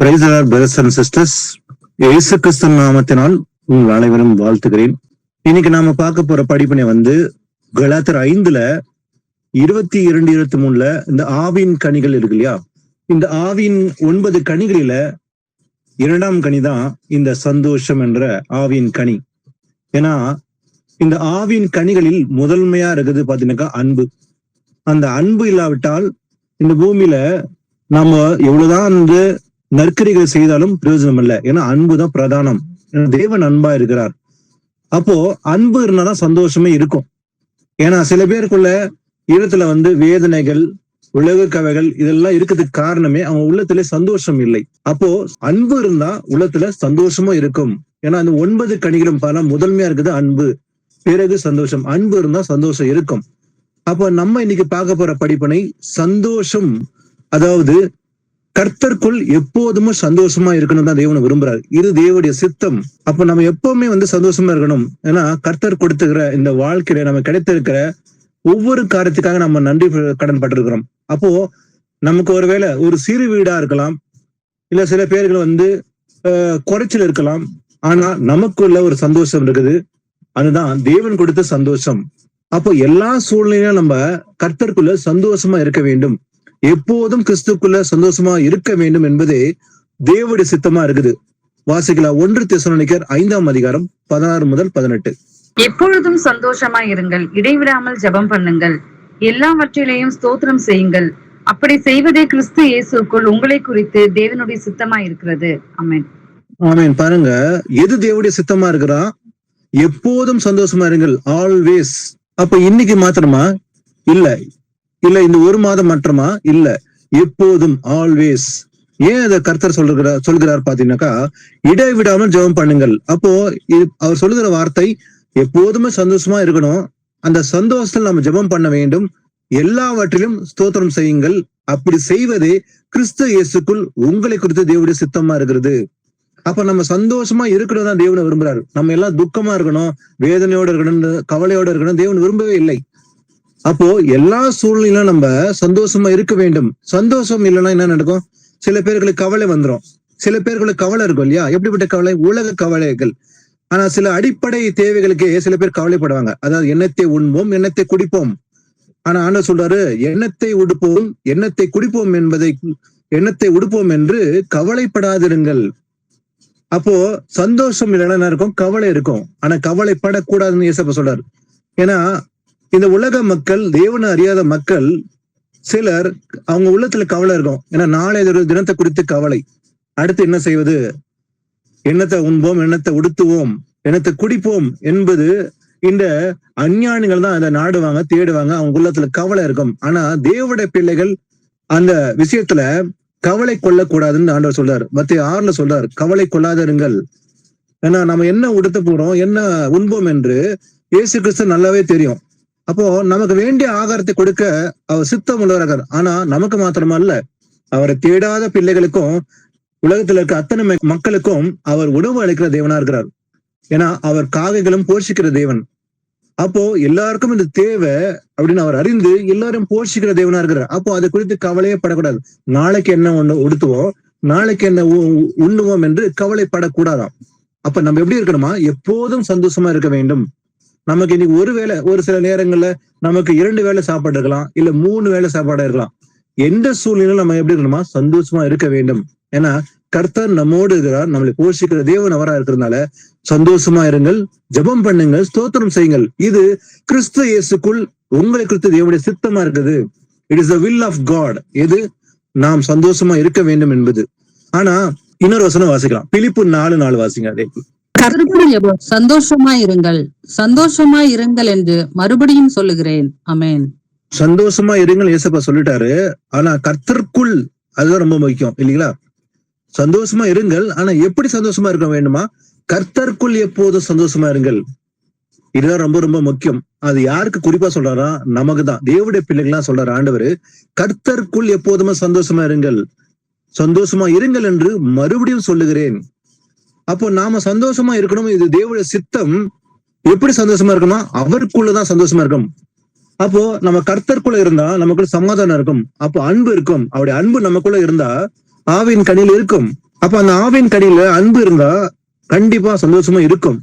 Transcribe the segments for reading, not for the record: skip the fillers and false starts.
Price the Lord brothers and sisters. இயேசு கிறிஸ்து நாமத்தினால் உங்கள் அனைவரும் வாழ்த்துகிறேன். இன்னைக்கு நாம பார்க்க போற படிப்பினை கலாத்தியர் 5:22-23 இந்த ஆவின் கனிகள் இருக்கு இல்லையா? இந்த ஆவின் 9 கனிகளில 2ஆம் கனி தான் இந்த சந்தோஷம் என்ற ஆவின் கனி. ஏன்னா இந்த ஆவின் கனிகளில் முதன்மையா இருக்குது பாத்தீங்கன்னாக்கா அன்பு. அந்த அன்பு இல்லாவிட்டால் இந்த பூமியில நாம எவ்வளவுதான் நற்கரிகள் செய்தாலும் பிரயோஜனம் இல்லை. ஏன்னா அன்புதான் பிரதானம். தேவன் அன்பா இருக்கிறார். அப்போ அன்பு இருந்தாதான் சந்தோஷமே இருக்கும். ஏன்னா சில பேருக்குள்ள இடத்துல வேதனைகள், உலக கவைகள் இதெல்லாம் இருக்கிறதுக்கு காரணமே அவங்க உள்ளத்துல சந்தோஷம் இல்லை. அப்போ அன்பு இருந்தா உள்ளத்துல சந்தோஷமும் இருக்கும். ஏன்னா அந்த 9 கனிகளும் பல முதன்மையா இருக்குது அன்பு, பிறகு சந்தோஷம். அன்பு இருந்தா சந்தோஷம் இருக்கும். அப்போ நம்ம இன்னைக்கு பார்க்க போற படிப்பினை சந்தோஷம், அதாவது கர்த்தருக்குள் எப்போதுமே சந்தோஷமா இருக்கணும் தான் தேவனை விரும்புறாரு. இது தேவனுடைய சித்தம். அப்ப நம்ம எப்பவுமே சந்தோஷமா இருக்கணும். ஏன்னா கர்த்தர் கொடுத்துக்கிற இந்த வாழ்க்கையில நம்ம கிடைத்திருக்கிற ஒவ்வொரு காரியத்துக்காக நம்ம நன்றி கடன் பட்டிருக்கிறோம். அப்போ நமக்கு ஒருவேளை ஒரு சிறு வீடா இருக்கலாம், இல்ல சில பேர்கள் குறைச்சல் இருக்கலாம். ஆனா நமக்குள்ள ஒரு சந்தோஷம் இருக்குது. அதுதான் தேவன் கொடுத்த சந்தோஷம். அப்போ எல்லா சூழ்நிலையும் நம்ம கர்த்தருக்குள்ள சந்தோஷமா இருக்க வேண்டும். எப்போதும் கிறிஸ்துக்குள்ள சந்தோஷமா இருக்க வேண்டும் என்பதே தேவனுடைய சித்தமா இருக்குது. வாசிக்கலாம் 1 தெசலோனிக்கர் 5:16-18. எப்பொழுதும் சந்தோஷமா இருங்கள், இடைவிடாமல் ஜெபம் பண்ணுங்கள், எல்லாவற்றிலேயும் ஸ்தோத்திரம் செய்யுங்கள். அப்படி செய்வதே கிறிஸ்து இயேசுக்குள் உங்களை குறித்து தேவனுடைய சித்தமா இருக்கிறது. ஆமென். ஆமென். பாருங்க, எது தேவனுடைய சித்தமா இருக்கிறா? எப்போதும் சந்தோஷமா இருங்கள், ஆல்வேஸ். அப்ப இன்னைக்கு மாத்திரமா இல்ல, இந்த ஒரு மாதம் மாற்றமா இல்ல, எப்போதும் ஆல்வேஸ். ஏன் அதை கர்த்தர் சொல்கிறார் பாத்தீங்கன்னாக்கா, இடைவிடாமல் ஜெபம் பண்ணுங்கள். அப்போ அவர் சொல்லுகிற வார்த்தை எப்போதுமே சந்தோஷமா இருக்கணும். அந்த சந்தோஷத்தில் நம்ம ஜெபம் பண்ண வேண்டும். எல்லாவற்றிலும் ஸ்தோத்திரம் செய்யுங்கள். அப்படி செய்வதே கிறிஸ்து இயேசுக்குள் உங்களை குறித்து தேவனுடைய சித்தமா இருக்கிறது. அப்ப நம்ம சந்தோஷமா இருக்கணும் தான் தேவனை விரும்புறாரு. நம்ம எல்லாம் துக்கமா இருக்கணும், வேதனையோட இருக்கணும், கவலையோட இருக்கணும் தேவன் விரும்பவே இல்லை. அப்போ எல்லா சூழ்நிலையும் நம்ம சந்தோஷமா இருக்க வேண்டும். சந்தோஷம் இல்லைன்னா என்ன நடக்கும்? சில பேர்களுக்கு கவலை வந்துடும். சில பேர்களுக்கு கவலை இருக்கும் இல்லையா? எப்படிப்பட்ட கவலை? உலக கவலைகள். ஆனா சில அடிப்படை தேவைகளுக்கே சில பேர் கவலைப்படுவாங்க. அதாவது எண்ணத்தை உண்போம், எண்ணத்தை குடிப்போம். ஆனா ஆண்டவர் சொல்றாரு, எண்ணத்தை உடுப்போம், எண்ணத்தை குடிப்போம் எண்ணத்தை உடுப்போம் என்று கவலைப்படாதிருங்கள். அப்போ சந்தோஷம் இல்லைன்னா என்ன இருக்கும்? கவலை இருக்கும். ஆனா கவலைப்படக்கூடாதுன்னு இயேசப்பா சொல்றாரு. ஏன்னா இந்த உலக மக்கள், தேவனை அறியாத மக்கள் சிலர், அவங்க உள்ளத்துல கவலை இருக்கும். ஏன்னா நாளை தினத்தை குறித்து கவலை. அடுத்து என்ன செய்வது? எண்ணத்தை உண்போம், எண்ணத்தை உடுத்துவோம், எண்ணத்தை குடிப்போம் என்பது இந்த அஞ்ஞானிகள் தான் அதை நாடுவாங்க, தேடுவாங்க. அவங்க உள்ளத்துல கவலை இருக்கும். ஆனா தேவனுடைய பிள்ளைகள் அந்த விஷயத்துல கவலை கொள்ளக்கூடாதுன்னு ஆண்டவர் சொல்றாரு. மத்தேயு 6 சொல்றாரு, கவலை கொள்ளாதிருங்கள். ஏன்னா நம்ம என்ன உடுத்த போறோம், என்ன உண்போம் என்று இயேசு கிறிஸ்து நல்லாவே தெரியும். அப்போ நமக்கு வேண்டிய ஆகாரத்தை கொடுக்க அவர் சித்தம் உள்ளவராக. ஆனா நமக்கு மாத்திரமா இல்ல, அவரை தேடாத பிள்ளைகளுக்கும் உலகத்துல இருக்க அத்தனை மக்களுக்கும் அவர் உணவு அளிக்கிற தேவனா இருக்கிறார். ஏன்னா அவர் காகைகளும் போஷிக்கிற தேவன். அப்போ எல்லாருக்கும் இந்த தேவை அப்படின்னு அவர் அறிந்து எல்லாரும் போஷிக்கிற தேவனா இருக்கிறார். அப்போ அதை குறித்து கவலையே படக்கூடாது. நாளைக்கு என்ன உடுத்துவோம், நாளைக்கு என்ன உண்ணுவோம் என்று கவலைப்படக்கூடாதாம். அப்ப நம்ம எப்படி இருக்கணுமா? எப்போதும் சந்தோஷமா இருக்க வேண்டும். நமக்கு இன்னைக்கு ஒரு வேளை, ஒரு சில நேரங்கள்ல நமக்கு 2 வேளை சாப்பாடு இருக்கலாம், இல்ல 3 வேளை சாப்பாடு இருக்கலாம். எந்த சூழ்நிலையிலும் நம்ம எப்படி இருக்கணுமா? சந்தோஷமா இருக்க வேண்டும். ஏன்னா கர்த்தர் நம்மோடு இருக்கிறார், நம்மளை போஷிக்கிற தேவன் அவரா இருக்கிறதுனால சந்தோஷமா இருங்கள், ஜெபம் பண்ணுங்கள், ஸ்தோத்திரம் செய்யுங்கள். இது கிறிஸ்து இயேசுக்குள் உங்களை குறித்து தேவனுடைய சித்தமா இருக்குது. It is the will of God. எது? நாம் சந்தோஷமா இருக்க வேண்டும் என்பது. ஆனா இன்னொரு வசனம் வாசிக்கலாம். பிலிப்பு 4:4 வாசிங்க. அதே சந்தோஷமா இருங்கள், சந்தோஷமா இருங்கள் என்று மறுபடியும் சொல்லுகிறேன். ஆமென். சந்தோஷமா இருங்கள் இயேசப்பா சொல்லிட்டாரு. ஆனா கர்த்தருக்குள் அதுதான் ரொம்ப முக்கியம் இல்லைங்களா? சந்தோஷமா இருங்கள். ஆனா எப்படி சந்தோஷமா இருக்க வேண்டுமா? கர்த்தருக்குள் எப்போதும் சந்தோஷமா இருங்கள். இதுதான் ரொம்ப ரொம்ப முக்கியம். அது யாருக்கு குறிப்பா சொல்றாரா? நமக்கு தான், தேவனுடைய பிள்ளைகள்லாம் சொல்றாரு ஆண்டவர். கர்த்தருக்குள் எப்போதுமே சந்தோஷமா இருங்கள், சந்தோஷமா இருங்கள் என்று மறுபடியும் சொல்லுகிறேன். அப்போ நாம சந்தோஷமா இருக்கணும். இது தேவனுடைய சித்தம். எப்படி சந்தோஷமா இருக்கணுமா? அவருக்குள்ளதான் சந்தோஷமா இருக்கும். அப்போ நம்ம கர்த்தருக்குள்ள இருந்தா நமக்குள்ள சமாதானம் இருக்கும். அப்போ அன்பு இருக்கும். அவருடைய அன்பு நமக்குள்ள இருந்தா ஆவியின் கனியில் இருக்கும். அப்ப அந்த ஆவின் கனியில அன்பு இருந்தா கண்டிப்பா சந்தோஷமா இருக்கும்.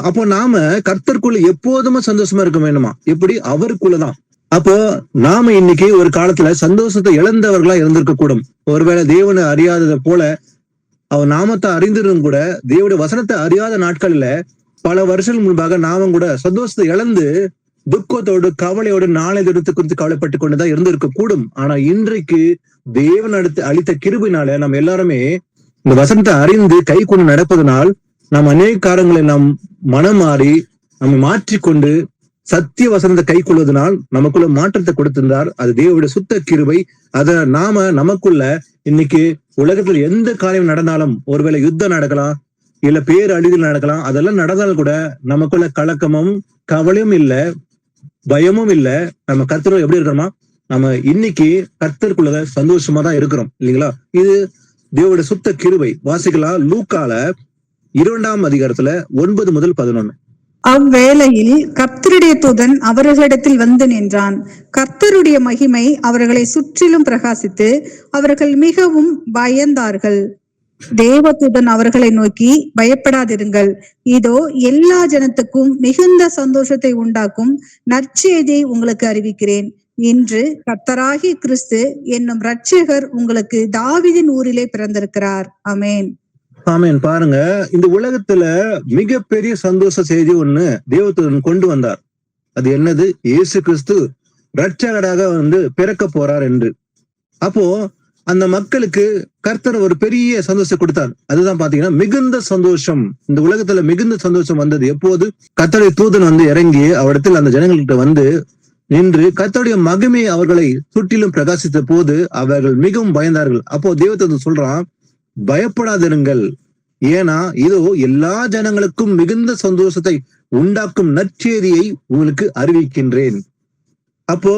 அப்போ நாம கர்த்தருக்குள்ள எப்போதுமே சந்தோஷமா இருக்க வேண்டுமா? எப்படி? அவருக்குள்ளதான். அப்போ நாம இன்னைக்கு ஒரு காலத்துல சந்தோஷத்தை இழந்தவர்களா இருந்திருக்க கூடும். ஒருவேளை தேவனை அறியாததை போல அவர் நாமத்தை அறிந்திருந்தும் கூட தேவனுடைய வசனத்தை அறியாத நாட்கள்ல பல வருஷங்கள் முன்பாக நாமும் கூட சந்தோஷத்தை இழந்து துக்கத்தோடு கவலையோடு நாளை தினத்தை குறித்து கவலைப்பட்டு கொண்டுதான் இருந்திருக்க கூடும். ஆனா இன்றைக்கு தேவன் அளித்த கிருபையினால நம்ம எல்லாருமே இந்த வசனத்தை அறிந்து கை கொண்டு நடப்பதனால் நாம் அநேக காரங்களை நாம் மனம் மாறி நம்ம மாற்றிக்கொண்டு சத்திய வசனத்தை கை கொள்வதனால் நமக்குள்ள மாற்றத்தை கொடுத்திருந்தார். அது தேவனுடைய சுத்த கிருபை. அத நாம நமக்குள்ள இன்னைக்கு உலகத்துல எந்த காரியம் நடந்தாலும், ஒருவேளை யுத்தம் நடக்கலாம், இல்ல பேரழிவுகள் நடக்கலாம், அதெல்லாம் நடந்தாலும் கூட நமக்குள்ள கலக்கமும் கவலையும் இல்ல, பயமும் இல்ல. நம்ம கர்த்தர் எப்படி இருக்கிறோமா? நம்ம இன்னைக்கு கர்த்தருக்குள்ள சந்தோஷமா தான் இருக்கிறோம் இல்லைங்களா? இது தேவனுடைய சுத்த கிருபை. வாசிக்கலாம் லூக்கால 2ஆம் அதிகாரத்துல 9 முதல் 11. அவ்வேளையில் கர்த்தருடைய தூதன் அவர்களிடத்தில் வந்து நின்றான். கர்த்தருடைய மகிமை அவர்களை சுற்றிலும் பிரகாசித்து அவர்கள் மிகவும் பயந்தார்கள். தேவதூதன் அவர்களை நோக்கி, பயப்படாதிருங்கள், இதோ எல்லா ஜனத்துக்கும் மிகுந்த சந்தோஷத்தை உண்டாக்கும் நற்செய்தியை உங்களுக்கு அறிவிக்கிறேன். இன்று கர்த்தராகிய கிறிஸ்து என்னும் இரட்சகர் உங்களுக்கு தாவீதின் ஊரிலே பிறந்திருக்கிறார். ஆமென். ஆமென். பாருங்க, இந்த உலகத்துல மிகப்பெரிய சந்தோஷ செய்தி ஒண்ணு தேவதூதன் கொண்டு வந்தார். அது என்னது? இயேசு கிறிஸ்து இரட்சகராக பிறக்க போறார் என்று. அப்போ அந்த மக்களுக்கு கர்த்தர் ஒரு பெரிய சந்தோஷம் கொடுத்தார். அதுதான் பாத்தீங்கன்னா மிகுந்த சந்தோஷம். இந்த உலகத்துல மிகுந்த சந்தோஷம் வந்தது எப்போது? கர்த்தருடைய தூதன் இறங்கி அவரிடத்தில் அந்த ஜனங்கள்கிட்ட நின்று கர்த்தருடைய மகிமை அவர்களை சுற்றிலும் பிரகாசித்த போது அவர்கள் மிகவும் பயந்தார்கள். அப்போ தேவதூதன் சொல்றான், பயப்படாதிருங்கள், ஏன்னா இதோ எல்லா ஜனங்களுக்கும் மிகுந்த சந்தோஷத்தை உண்டாக்கும் நற்செய்தியை உங்களுக்கு அறிவிக்கின்றேன். அப்போ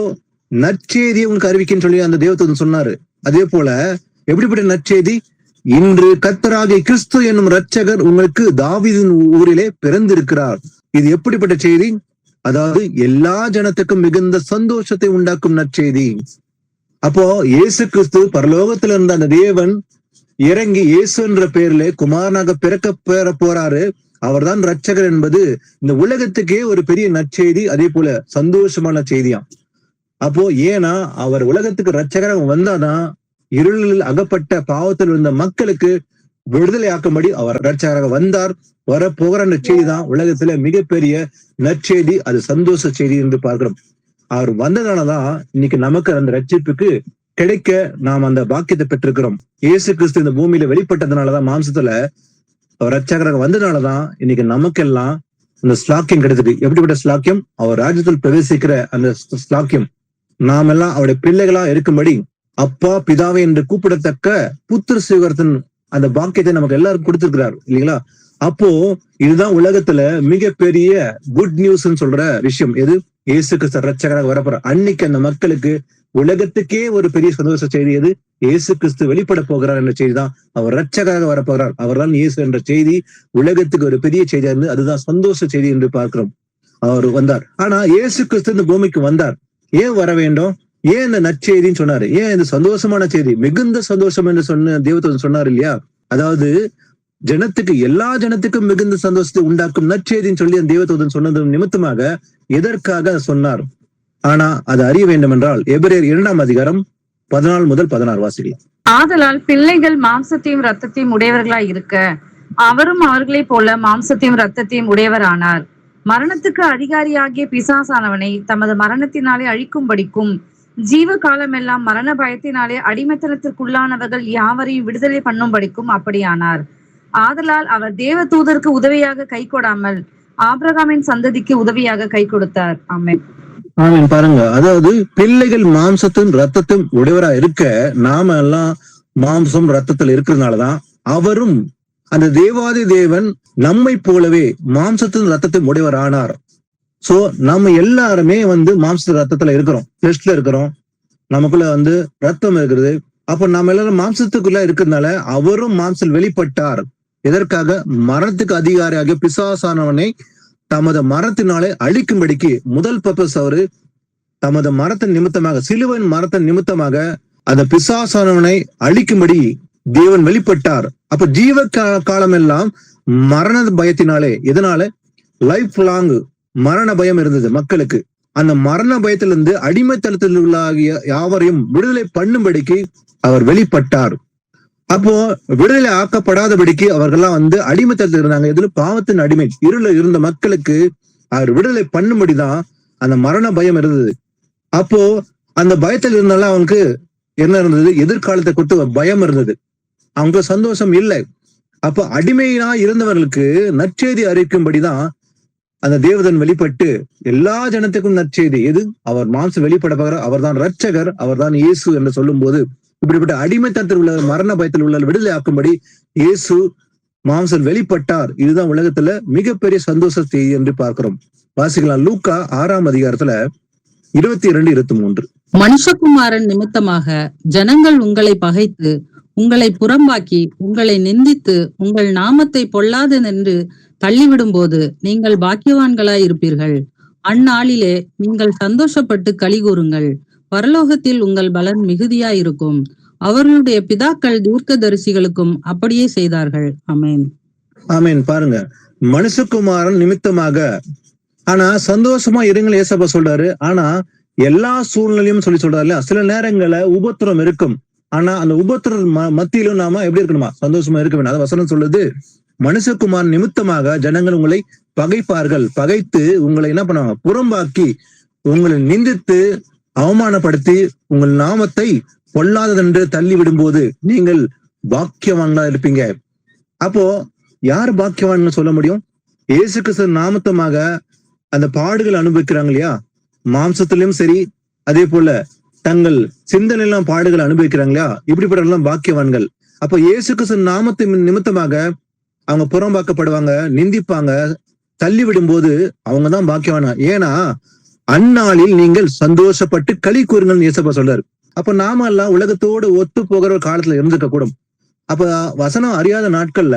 நற்செய்தியை உங்களுக்கு அறிவிக்கின்னு சொல்லி அந்த தேவதூதன் சொன்னாரு. அதே போல எப்படிப்பட்ட நற்செய்தி? இன்று கர்த்தராகிய கிறிஸ்து என்னும் இரட்சகர் உங்களுக்கு தாவீதின் ஊரிலே பிறந்திருக்கிறார். இது எப்படிப்பட்ட செய்தி? அதாவது எல்லா ஜனத்துக்கும் மிகுந்த சந்தோஷத்தை உண்டாக்கும் நற்செய்தி. அப்போ இயேசு கிறிஸ்து பரலோகத்துல இருந்த அந்த தேவன் இறங்கி இயேசு என்ற பெயர்ல குமாரனாக பிறக்க போறாரு. அவர்தான் இரட்சகர் என்பது இந்த உலகத்துக்கே ஒரு பெரிய நற்செய்தி, அதே போல சந்தோஷமான செய்தியாம். அப்போ ஏன்னா அவர் உலகத்துக்கு இரட்சகராக வந்தாதான் இருளில் அகப்பட்ட பாவத்தில் இருந்த மக்களுக்கு விடுதலை ஆக்கும்படி அவர் இரட்சகராக வந்தார். வரப்போகிற அந்த செய்தி தான் உலகத்துல மிகப்பெரிய நற்செய்தி. அது சந்தோஷ செய்தி என்று பார்க்கிறோம். அவர் வந்ததாலதான் இன்னைக்கு நமக்கு அந்த ரட்சிப்புக்கு கிடைக்க நாம் அந்த பாக்கியத்தை பெற்றிருக்கிறோம். இயேசு கிறிஸ்து இந்த பூமியில வெளிப்பட்டதுனாலதான், மாம்சத்துல அவர் இரட்சகராக வந்ததுனாலதான் இன்னைக்கு நமக்கெல்லாம் அந்த ஸ்லாக்கியம் கிடைச்சது. எப்படிப்பட்ட ஸ்லாக்கியம்? அவர் ராஜ்யத்தில் பிரவேசிக்கிற அந்த ஸ்லாக்கியம். நாம் எல்லாம் அவருடைய பிள்ளைகளா இருக்கும்படி அப்பா பிதாவை என்று கூப்பிடத்தக்க புத்திர சுவீகாரத்தின் அந்த பாக்கியத்தை நமக்கு எல்லாருக்கும் கொடுத்திருக்கிறார் இல்லைங்களா? அப்போ இதுதான் உலகத்துல மிகப்பெரிய குட் நியூஸ்ன்னு சொல்ற விஷயம். எது? இயேசு கிறிஸ்து இரட்சகராக வரப்போற அன்னைக்கு அந்த மக்களுக்கு உலகத்துக்கே ஒரு பெரிய சந்தோஷ செய்தி. எது? இயேசு கிறிஸ்து வெளிப்பட போகிறார் என்ற செய்தி தான். அவர் இரட்சகராக வரப்போகிறார், அவர்தான் இயேசு என்ற செய்தி உலகத்துக்கு ஒரு பெரிய செய்தியா இருந்து அதுதான் சந்தோஷ செய்தி என்று பார்க்கிறோம். அவர் வந்தார். ஆனா இயேசு கிறிஸ்து இந்த பூமிக்கு வந்தார். ஏன் வர வேண்டும்? ஏன் இந்த நற்செய்தின்னு சொன்னாரு? ஏன் இந்த சந்தோஷமான செய்தி, மிகுந்த சந்தோஷம் என்று தேவதூதன் சொன்னார் இல்லையா? அதாவது ஜனத்துக்கு, எல்லா ஜனத்துக்கும் மிகுந்த சந்தோஷத்தை உண்டாக்கும் நற்செய்தின்னு சொல்லி அந்த தேவதூதன் சொன்னது நிமித்தமாக எதற்காக சொன்னார்? ஆனா அது அறிய வேண்டும் என்றால் எபிரேயர் 2ஆம் அதிகாரம் 14 முதல் 16 வாசிக்கலாம். ஆதலால் பிள்ளைகள் மாம்சத்தையும் இரத்தத்தையும் உடையவர்களாய் இருக்க அவரும் அவர்களைப் போல மாம்சத்தையும் இரத்தத்தையும் உடையவரானார். மரணத்துக்கு அதிகாரியாகிய பிசாசானவனை தமது மரணத்தினாலே அழிக்கும்படிக்கும் ஜீவ காலமெல்லாம் மரண பயத்தினாலே அடிமைத்தனத்திற்குள்ளானவர்கள் யாவரையும் விடுதலை பண்ணும்படிக்கும் அப்படியானார். ஆதலால் அவர் தேவ தூதருக்கு உதவியாக கை கொடாமல் ஆபிரகாமின் சந்ததிக்கு உதவியாக கை கொடுத்தார். ஆமென். ஆமென். பாருங்க, அதாவது பிள்ளைகள் மாம்சத்தின் ரத்தத்தின் உடையவரா இருக்க நாம எல்லாம் மாம்சம் ரத்தத்தில் இருக்கிறதுனாலதான் அவரும் அந்த தேவாதி தேவன் நம்மை போலவே மாம்சத்தின் ரத்தத்தின் உடையவர் ஆனார். சோ நம்ம எல்லாருமே மாம்ச ரத்தத்துல இருக்கிறோம், பிளஸ்ல இருக்கிறோம், நமக்குள்ள ரத்தம் இருக்கிறது. அப்ப நம்ம எல்லாரும் மாம்சத்துக்குள்ள இருக்கிறதுனால அவரும் மாம்சல் வெளிப்பட்டார். எதற்காக? மரணத்துக்கு அதிகாரியாக பிசாசானவனை தமது மரத்தினாலே அழிக்கும்படிக்கு. முதல் பர்பஸ் அவரு தமது மரத்தின் நிமித்தமாக, சிலுவையின் மரத்தின் நிமித்தமாக அந்த பிசாசானவனை அழிக்கும்படி தேவன் வெளிப்பட்டார். அப்ப ஜீவ காலம் எல்லாம் மரண பயத்தினாலே, எதனால? லைஃப் லாங் மரண பயம் இருந்தது மக்களுக்கு. அந்த மரண பயத்திலிருந்து அடிமைத்தளத்தில் உள்ள யாவரையும் விடுதலை பண்ணும்படிக்கு அவர் வெளிப்பட்டார். அப்போ விடுதலை ஆக்கப்படாதபடிக்கு அவர்கள்லாம் அடிமைத்தளத்தில் இருந்தாங்க. இதுல பாவத்தின் அடிமை இருள இருந்த மக்களுக்கு அவர் விடுதலை பண்ணும்படிதான் அந்த மரண பயம் இருந்தது. அப்போ அந்த பயத்தில் இருந்தாலும் அவனுக்கு என்ன இருந்தது? எதிர்காலத்தை குறித்து பயம் இருந்தது. அவங்க சந்தோஷம் இல்லை. அப்ப அடிமையா இருந்தவர்களுக்கு நற்செய்தி அறிவிக்கும்படிதான் அந்த தேவதன் வெளிப்பட்டு எல்லா ஜனத்துக்கும் நற்செய்தி. எது? அவர் மாம்சம் வெளிப்பட போகிற அவர் தான் ரட்சகர், அவர் தான் இயேசு என்று சொல்லும் போது, இப்படிப்பட்ட அடிமைத்தனத்தில் உள்ள மரண பயத்தில் உள்ள விடுதலை ஆக்கும்படி இயேசு மாம்சம் வெளிப்பட்டார். இதுதான் உலகத்துல மிகப்பெரிய சந்தோஷ செய்தி என்று பார்க்கிறோம். வாசிக்கலாம் லூக்கா 6ஆம் அதிகாரத்துல 22-23. மனுஷகுமாரன் நிமித்தமாக ஜனங்கள் உங்களை பகைத்து உங்களை புறம்பாக்கி உங்களை நிந்தித்து உங்கள் நாமத்தை பொல்லாததென்று தள்ளிவிடும் போது நீங்கள் பாக்கியவான்களாய் இருப்பீர்கள். அந்நாளிலே நீங்கள் சந்தோஷப்பட்டு களி கூறுங்கள். பரலோகத்தில் உங்கள் பலன் மிகுதியாயிருக்கும். அவர்களுடைய பிதாக்கள் தீர்க்கதரிசிகளுக்கும் அப்படியே செய்தார்கள். ஆமென். ஆமென். பாருங்க, மனுஷகுமாரன் நிமித்தமாக. ஆனா சந்தோஷமா இருங்கள் ஏசப்பா சொல்றாரு. ஆனா எல்லா சூழ்நிலையும் சொல்றாரு இல்லையா? சில நேரங்கள்ல உபத்திரம் இருக்கும். ஆனா அந்த உபத்திர மத்தியிலும் நாம எப்படி இருக்கணுமா? சந்தோஷமா இருக்க வேண்டாம். வசனம் சொல்லுது, மனுஷகுமார் நிமித்தமாக ஜனங்கள் உங்களை பகைப்பார்கள். பகைத்து உங்களை என்ன பண்ணுவாங்க? புறம்பாக்கி உங்களை நிந்தித்து அவமானப்படுத்தி உங்கள் நாமத்தை பொல்லாததென்று தள்ளி விடும்போது நீங்கள் பாக்கியவான்களா இருப்பீங்க. அப்போ யார் பாக்கியவான் சொல்ல முடியும்? இயேசு கிறிஸ்து நாமத்தமாக அந்த பாடுகள் அனுபவிக்கிறாங்க இல்லையா? மாம்சத்திலும் சரி, அதே போல தங்கள் சிந்தனையெல்லாம் பாடுகள் அனுபவிக்கிறாங்க இல்லையா? இப்படிப்பட்ட பாக்கியவான்கள். அப்ப இயேசு கிறிஸ்து நாமத்தின் நிமித்தமாக அவங்க புறம்பாக்கப்படுவாங்க, நிந்திப்பாங்க, தள்ளி விடும் போது அவங்கதான் பாக்கியவானா. ஏன்னா அந்நாளில் நீங்கள் சந்தோஷப்பட்டு களி கூறுங்கள் இயேசப்பா சொல்றாரு. அப்ப நாம எல்லாம் உலகத்தோடு ஒத்து போகிற ஒரு காலத்துல இருந்துக்க கூடும். அப்ப வசனம் அறியாத நாட்கள்ல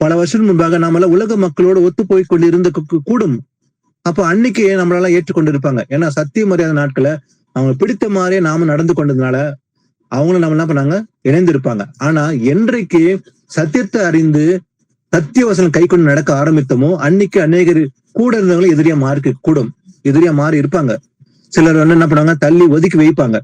பல வருஷம் முன்பாக நாமெல்லாம் உலக மக்களோடு ஒத்து போய் கொண்டு இருந்து கூடும். அப்ப அன்னைக்கு நம்மளால ஏற்றுக்கொண்டு இருப்பாங்க. ஏன்னா சத்தியம் அறியாத நாட்களை அவங்க பிடித்த மாதிரியே நாம நடந்து கொண்டதுனால அவங்களும் நம்ம என்ன பண்ணாங்க? இணைந்திருப்பாங்க. ஆனா என்றைக்கு சத்தியத்தை அறிந்து சத்திய வசனம் கை கொண்டு நடக்க ஆரம்பித்தமோ அன்னைக்கு அநேகர் கூட இருந்தவங்களும் எதிரியா மாறி இருப்பாங்க. சிலர் என்ன பண்ணுவாங்க? தள்ளி ஒதுக்கி வைப்பாங்க.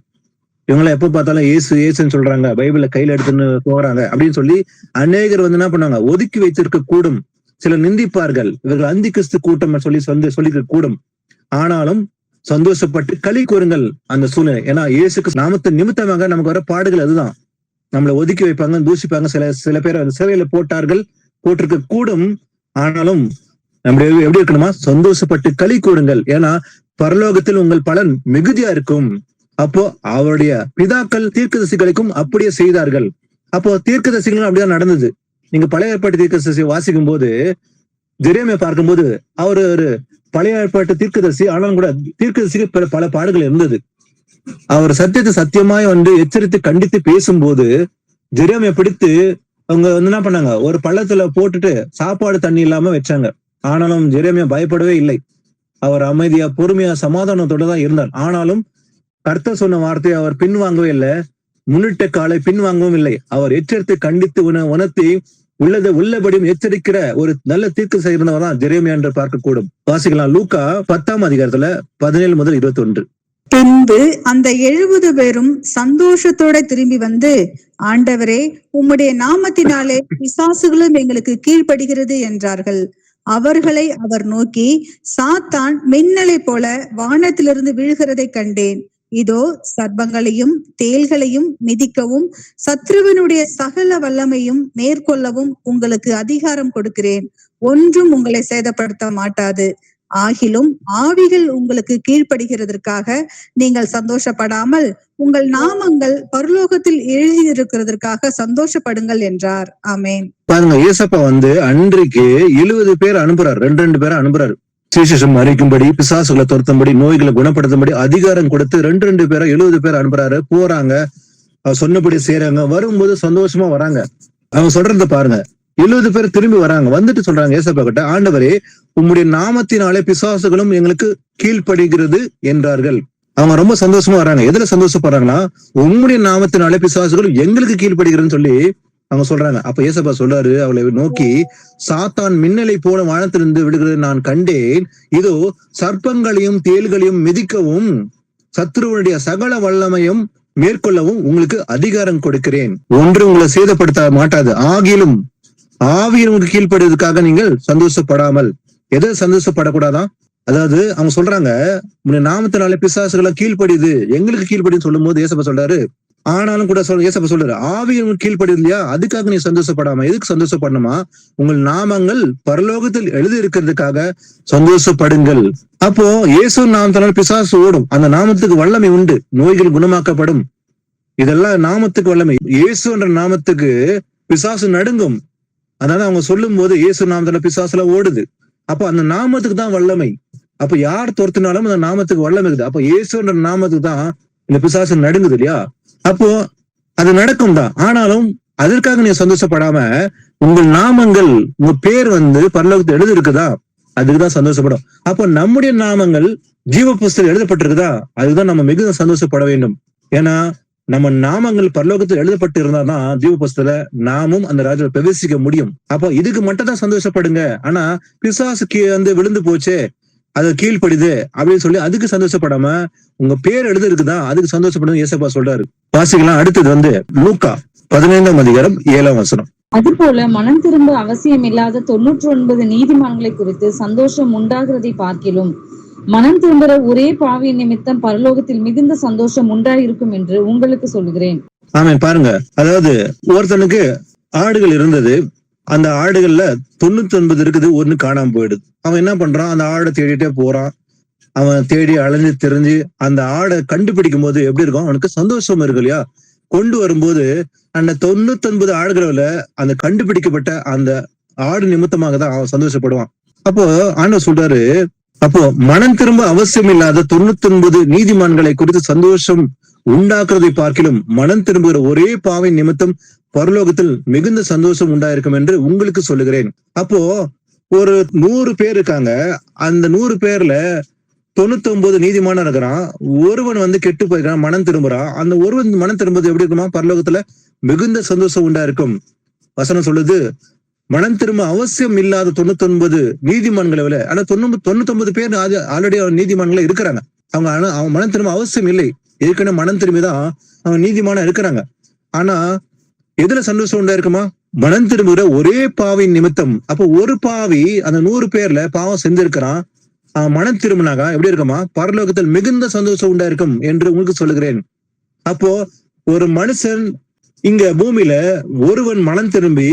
இவங்களை எப்ப பார்த்தாலும் ஏசுன்னு சொல்றாங்க, பைபிளை கையில எடுத்துன்னு போறாங்க அப்படின்னு சொல்லி அநேகர் என்ன பண்ணுவாங்க? ஒதுக்கி வைத்திருக்க கூடும். சிலர் நிந்திப்பார்கள், இவர்கள் அந்தி கிறிஸ்து கூட்டம் சொல்லிக்க கூடும். ஆனாலும் சந்தோஷப்பட்டு களி கூறுங்கள் அந்த சூழ்நிலை. ஏன்னா இயேசுக்கு நாமத்தின் நிமித்தமாக நமக்கு வர பாடுகள் அதுதான். நம்மளை ஒதுக்கி வைப்பாங்க, தூஷிப்பாங்க. சில பேர் சிறையில போட்டிருக்க கூடும். ஆனாலும் நம்ம எப்படி இருக்கணுமா? சந்தோஷப்பட்டு களி கூறுங்கள். ஏன்னா பரலோகத்தில் உங்கள் பலன் மிகுதியா இருக்கும். அப்போ அவருடைய பிதாக்கள் தீர்க்கதரிசிகளுக்கும் அப்படியே செய்தார்கள். அப்போ தீர்க்கதரிசிகளும் அப்படிதான் நடந்தது. நீங்க பழைய ஏற்பாட்டு தீர்க்கதரிசி வாசிக்கும் போது, ஜெரேமியா பார்க்கும்போது அவர் ஒரு பழைய ஏற்பாட்டு தீர்க்கதரிசி. ஆனாலும் கூட தீர்க்கதரிசிக்கு பல பாடுகள் இருந்தது. அவர் சத்தியத்தை சத்தியமாய் எச்சரித்து கண்டித்து பேசும்போது ஜெரேமியா பிடித்து அவங்க என்ன பண்ணாங்க? ஒரு பள்ளத்துல போட்டுட்டு சாப்பாடு தண்ணி இல்லாம வச்சாங்க. ஆனாலும் ஜெரேமியா பயப்படவே இல்லை. அவர் அமைதியா பொறுமையா சமாதானத்தோட தான் இருந்தார். ஆனாலும் கர்த்தர் சொன்ன வார்த்தையை அவர் பின்வாங்கவே இல்லை. முன்னிட்ட காலை பின்வாங்கவும் இல்லை. அவர் எச்சரித்து கண்டித்து உணர்த்தி உள்ளபடியும் எச்சரிக்கிற ஒரு நல்ல தீர்க்க செய்கிறவர் தான் ஜெரேமியா என்று பார்க்கக்கூடும். வாசிக்கலாம் லூக்கா 10ஆம் அதிகாரத்துல 17 முதல் 21. பின்பு அந்த 70 பேரும் சந்தோஷத்தோட திரும்பி வந்து, ஆண்டவரே, உம்முடைய நாமத்தினாலே பிசாசுகளும் எங்களுக்கு கீழ்ப்படுகிறது என்றார்கள். அவர்களை அவர் நோக்கி, சாத்தான் மின்னலை போல வானத்திலிருந்து வீழ்கிறதை கண்டேன். இதோ சர்ப்பங்களையும் தேள்களையும் மிதிக்கவும் சத்ருவனுடைய சகல வல்லமையும் மேற்கொள்ளவும் உங்களுக்கு அதிகாரம் கொடுக்கிறேன். ஒன்றும் உங்களை சேதப்படுத்த மாட்டாது. ஆகிலும் ஆவிகள் உங்களுக்கு கீழ்ப்படுகிறதற்காக நீங்கள் சந்தோஷப்படாமல் உங்கள் நாமங்கள் பரலோகத்தில் எழுதியிருக்கிறதற்காக சந்தோஷப்படுங்கள் என்றார். ஆமேன். பாருங்க, ஏசப்பா அன்றைக்கு 70 பேர் அனுப்புறாரு. 2 பேரை அனுப்புறாரு. சுவிசேஷம் அறிக்கும்படி, பிசாசுகளை துரத்தும்படி, நோய்களை குணப்படுத்தும்படி அதிகாரம் கொடுத்து 2 பேரை 70 பேர் அனுப்புறாரு. போறாங்க, அவர் சொன்னபடி செய்யறாங்க. வரும்போது சந்தோஷமா வராங்க. அவங்க சொல்றத பாருங்க. 70 பேர் திரும்பி வராங்க. வந்துட்டு சொல்றாங்க ஏசப்பா கிட்ட, ஆண்டவரே, உம்முடைய நாமத்தினாலே பிசாசுகளும் எங்களுக்கு கீழ்ப்படுகிறது என்றார்கள். அவங்க ரொம்ப சந்தோஷமா வராங்க. எதுல சந்தோஷப்படுறாங்கன்னா, உம்முடைய நாமத்தினாலே பிசாசுகள் எங்களுக்கு கீழ்ப்படுகிறதுன்னு சொல்லி அவங்க சொல்றாங்க. அப்ப ஏசப்பா சொல்றாரு அவளை நோக்கி, சாத்தான் மின்னலை போல வானத்திலிருந்து விடுகிறது நான் கண்டேன். இதோ சர்ப்பங்களையும் தேள்களையும் மிதிக்கவும் சத்துருவனுடைய சகல வல்லமையும் மேற்கொள்ளவும் உங்களுக்கு அதிகாரம் கொடுக்கிறேன். ஒன்று உங்களை சேதப்படுத்த மாட்டாது. ஆகிலும் ஆவியின் கீழ்ப்படுவதற்காக நீங்கள் சந்தோஷப்படாமல். எது சந்தோஷப்படக்கூடாதான்? அதாவது அவங்க சொல்றாங்க, உன்னுடைய நாமத்தினாலே பிசாசுகளை கீழ்ப்படியுது, எங்களுக்கு கீழ்ப்படின்னு சொல்லும் போது ஏசப்பா சொல்றாரு, ஆனாலும் கூட ஏசப்பா சொல்றாரு, ஆவியின் கீழ்ப்படியுது இல்லையா, அதுக்காக நீ சந்தோஷப்படாம. எதுக்கு சந்தோஷப்படணுமா? உங்கள் நாமங்கள் பரலோகத்தில் எழுதி இருக்கிறதுக்காக சந்தோஷப்படுங்கள். அப்போ இயேசு நாமத்தினால பிசாசு ஓடும். அந்த நாமத்துக்கு வல்லமை உண்டு. நோய்கள் குணமாக்கப்படும். இதெல்லாம் நாமத்துக்கு வல்லமை. இயேசு என்ற நாமத்துக்கு பிசாசு நடுங்கும். அதனால அவங்க சொல்லும் போது இயேசு நாமத்தினால பிசாசுல ஓடுது. அப்ப அந்த நாமத்துக்கு தான் வல்லமை. அப்ப யார் துரத்தினாலும் அந்த நாமத்துக்கு வல்லமை இருக்குது. அப்ப இயேசுன்ற நாமத்துக்கு தான் இந்த பிசாசு நடுங்குது இல்லையா? அப்போ அது நடக்கும் தான். ஆனாலும் அதற்காக நீங்க சந்தோஷப்படாம, உங்கள் நாமங்கள், உங்க பேர் பரலோகத்தில் எழுதி இருக்குதா, அதுக்குதான் சந்தோஷப்படும். அப்போ நம்முடைய நாமங்கள் ஜீவ புஸ்தகத்தில் எழுதப்பட்டிருக்குதா, அதுதான் நம்ம மிகுந்த சந்தோஷப்பட வேண்டும். ஏன்னா நம்ம நாமங்கள் பரலோகத்தில் எழுதப்பட்டு இருந்தாதான் ஜீவ புஸ்தகத்துல நாமும் அந்த ராஜ்யத்தை பிரவேசிக்க முடியும். அப்போ இதுக்கு மட்டும் தான் சந்தோஷப்படுங்க. ஆனா பிசாசுக்கு விழுந்து போச்சே, அது கீழ்ப்படிது அப்படின்னு சொல்லி அதுக்கு சந்தோஷப்படாம உங்க பேர் எழுத இருக்குதா, அதுக்கு சந்தோஷப்படுங்க ஏசப்பா சொல்றாரு. வாசிக்கலாம். அடுத்தது லூக்கா 15ஆம் அதிகாரம் 7ஆம் வசனம். அதுபோல மனம் திரும்ப அவசியம் இல்லாத 99 நீதிமான்களை குறித்து சந்தோஷம் உண்டாகிறதை பார்க்கிலும் மனம் திரும்புகிற ஒரே பாவி நிமித்தம் பரலோகத்தில் மிகுந்த சந்தோஷம் உண்டாயிருக்கும் என்று உங்களுக்கு சொல்கிறேன். ஆமென். பாருங்க, அதாவது ஒருத்தனுக்கு ஆடுகள் இருந்தது. அந்த ஆடுகள்ல 99 இருக்குது, ஒண்ணு காணாம போயிடுது. அவன் என்ன பண்றான்? அந்த ஆடை தேடிட்டே போறான். அவன் தேடி அலைஞ்சு தெரிஞ்சு அந்த ஆடை கண்டுபிடிக்கும் போது எப்படி இருக்கும்? அவனுக்கு சந்தோஷம் இருக்கு இல்லையா? கொண்டு வரும்போது அந்த 99 ஆடுகள அந்த கண்டுபிடிக்கப்பட்ட அந்த ஆடு நிமித்தமாக தான் அவன் சந்தோஷப்படுவான். அப்போ ஆண்டவர் சொல்றாரு, அப்போ மனம் திரும்ப அவசியம் இல்லாத 99 நீதிமான்களை குறித்து சந்தோஷம் உண்டாக்குறதை பார்க்கிலும் மனம் திரும்புகிற ஒரே பாவை நிமித்தம் பரலோகத்தில் மிகுந்த சந்தோஷம் உண்டாயிருக்கும் என்று உங்களுக்கு சொல்லுகிறேன். அப்போ ஒரு 100 பேர் இருக்காங்க. அந்த 100 பேர்ல 99 நீதிமானா இருக்கிறான். ஒருவன் கெட்டு போயிருக்கான், மனம் திரும்புறான். அந்த ஒருவன் மனம் திரும்புவது எப்படி இருக்குமா? பரலோகத்துல மிகுந்த சந்தோஷம் உண்டாயிருக்கும். வசனம் சொல்லுது, மனம் திரும்ப அவசியம் இல்லாத 99 நீதிமான்களை விட. ஆனா 99 பேர் ஆல்ரெடி நீதிமான்களே இருக்கிறாங்க. அவன் மனம் திரும்ப அவசியம் இல்லை. ஏற்கனவே மனம் திரும்பிதான் அவன் நீதிமானா இருக்கிறாங்க. ஆனா எதுல சந்தோஷம் உண்டா இருக்குமா? மனம் திரும்புகிற ஒரே பாவின் நிமித்தம். அப்போ ஒரு பாவி அந்த 100 பேர்ல பாவம் செஞ்சிருக்கிறான். அவன் மனம் திரும்பினாக்கா எப்படி இருக்குமா? பரலோகத்தில் மிகுந்த சந்தோஷம் உண்டா இருக்கும் என்று உங்களுக்கு சொல்லுகிறேன். அப்போ ஒரு மனுஷன் இங்க பூமியில ஒருவன் மனம் திரும்பி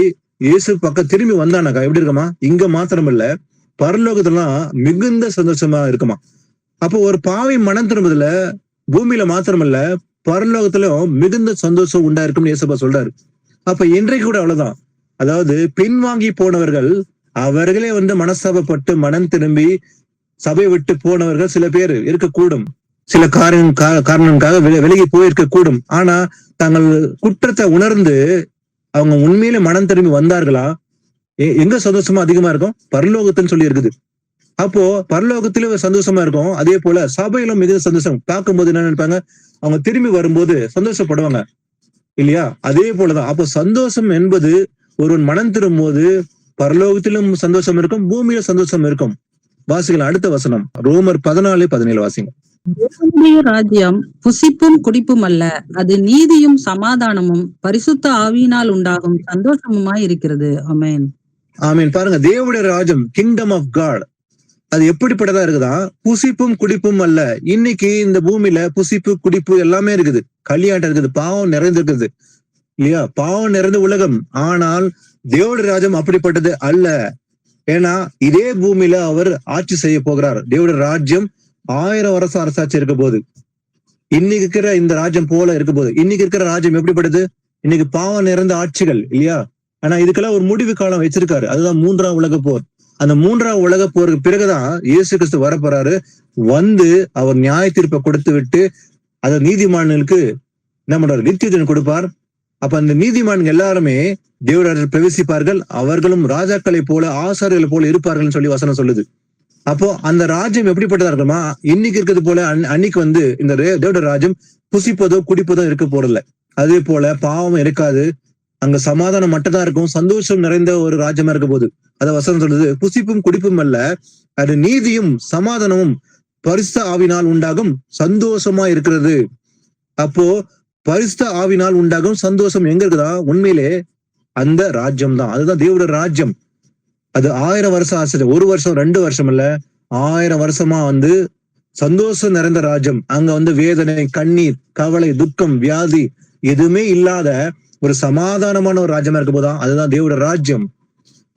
இயேசு பக்கம் திரும்பி வந்தானாக்கா எப்படி இருக்குமா? இங்க மாத்திரம் இல்ல, பரலோகத்துலாம் மிகுந்த சந்தோஷமா இருக்குமா. அப்போ ஒரு பாவி மனம் திரும்புதுல பூமியில மாத்திரம் இல்ல, பரலோகத்திலும் மிகுந்த சந்தோஷம் உண்டா இருக்கும்னு இயேசுப்பா சொல்றாரு. அப்ப இன்றைக்கு கூட அவ்வளவுதான். அதாவது பின்வாங்கி போனவர்கள் அவர்களே மனஸ்தாபப்பட்டு மனம் திரும்பி சபை விட்டு போனவர்கள் சில பேர் இருக்கக்கூடும். சில காரணங்களுக்காக விலகி போயிருக்க கூடும். ஆனா தங்கள் குற்றத்தை உணர்ந்து அவங்க உண்மையில மனம் திரும்பி வந்தார்களா, எங்க சந்தோஷமா அதிகமா இருக்கும்? பரலோகத்துன்னு சொல்லி இருக்குது. அப்போ பரலோகத்திலும் சந்தோஷமா இருக்கும். அதே போல சபையிலும் மிகுந்த சந்தோஷம். பார்க்கும்போது என்ன நினைப்பாங்க? அவங்க திரும்பி வரும்போது சந்தோஷப்படுவாங்க இல்லையா? அதே போலதான். அப்போ சந்தோஷம் என்பது ஒருவன் மனம் திரும்பும் போது பரலோகத்திலும் சந்தோஷம் இருக்கும், பூமியில சந்தோஷம் இருக்கும். வாசிக்கலாம். அடுத்த வசனம் ரோமர் 14:17 வாசிங்க. தேவனுடைய ராஜ்யம் புசிப்பும் குடிப்பும் அல்ல, அது நீதியும் சமாதானமும் பரிசுத்த ஆவியினால் உண்டாகும் சந்தோஷமுமாய் இருக்கிறது. ஆமென். ஆமென். பாருங்க, தேவனுடைய ராஜ்யம், கிங்டம் ஆஃப் காட், அது எப்படிப்பட்டதா இருக்குதா? புசிப்பும் குடிப்பும் அல்ல. இன்னைக்கு இந்த பூமியில புசிப்பு குடிப்பு எல்லாமே இருக்குது. களியாட்டம் இருக்குது, பாவம் நிறைந்திருக்குது இல்லையா? பாவம் நிறைந்த உலகம். ஆனால் தேவனுடைய ராஜ்யம் அப்படிப்பட்டது அல்ல. ஏன்னா இதே பூமியில அவர் ஆட்சி செய்ய போகிறார். தேவனுடைய ராஜ்யம் 1000 வருஷம் அரசாட்சி இருக்க போது. இன்னைக்கு இருக்கிற இந்த ராஜ்யம் போல இருக்க போது. இன்னைக்கு இருக்கிற ராஜ்யம் எப்படிப்பட்டது? இன்னைக்கு பாவம் நிறைந்த ஆட்சிகள் இல்லையா? ஆனா இதுக்கெல்லாம் ஒரு முடிவு காலம் வச்சிருக்காரு. அதுதான் 3ஆம் உலக போர். அந்த 3ஆம் உலக போருக்கு பிறகுதான் இயேசு கிறிஸ்து வரப்போறாரு. அவர் நியாய தீர்ப்பை கொடுத்து விட்டு அதை நீதிமான்களுக்கு என்ன பண்றாரு? நித்தியத்தின் கொடுப்பார். அப்ப அந்த நீதிமான்கள் எல்லாருமே தேவராஜ்யத்தில் பிரவேசிப்பார்கள். அவர்களும் ராஜாக்களை போல ஆசாரியர்களை போல இருப்பார்கள் சொல்லி வசனம் சொல்லுது. அப்போ அந்த ராஜ்யம் எப்படிப்பட்டதா இருக்குமா? இன்னைக்கு இருக்கிறது போல அன்னைக்கு வந்து இந்த தேவட ராஜ்யம் புசிப்பதோ குடிப்பதோ இருக்க போறதில்ல. அதே போல பாவம் இருக்காது, அங்க சமாதானம் மட்டும் தான் இருக்கும், சந்தோஷம் நிறைந்த ஒரு ராஜ்யமா இருக்க போகுது. அத வசனம் சொல்றது, புசிப்பும் குடிப்பும் அல்ல, அது நீதியும் சமாதானமும் பரிசுத்த ஆவினால் உண்டாகும் சந்தோஷமா இருக்கிறது. அப்போ பரிசுத்த ஆவினால் உண்டாகும் சந்தோஷம் எங்க இருக்குதா? உண்மையிலே அந்த ராஜ்யம் தான், அதுதான் தேவட ராஜ்யம். அது 1000 வருஷம் ஆசை, 1 வருஷம் 2 வருஷம் இல்ல, 1000 வருஷமா வந்து சந்தோஷம் நிறைந்த ராஜ்யம். அங்க வந்து வேதனை, கண்ணீர், கவலை, துக்கம், வியாதி எதுவுமே இல்லாத ஒரு சமாதானமான ஒரு ராஜ்யமா இருக்க போதான், அதுதான் தேவட ராஜ்யம்.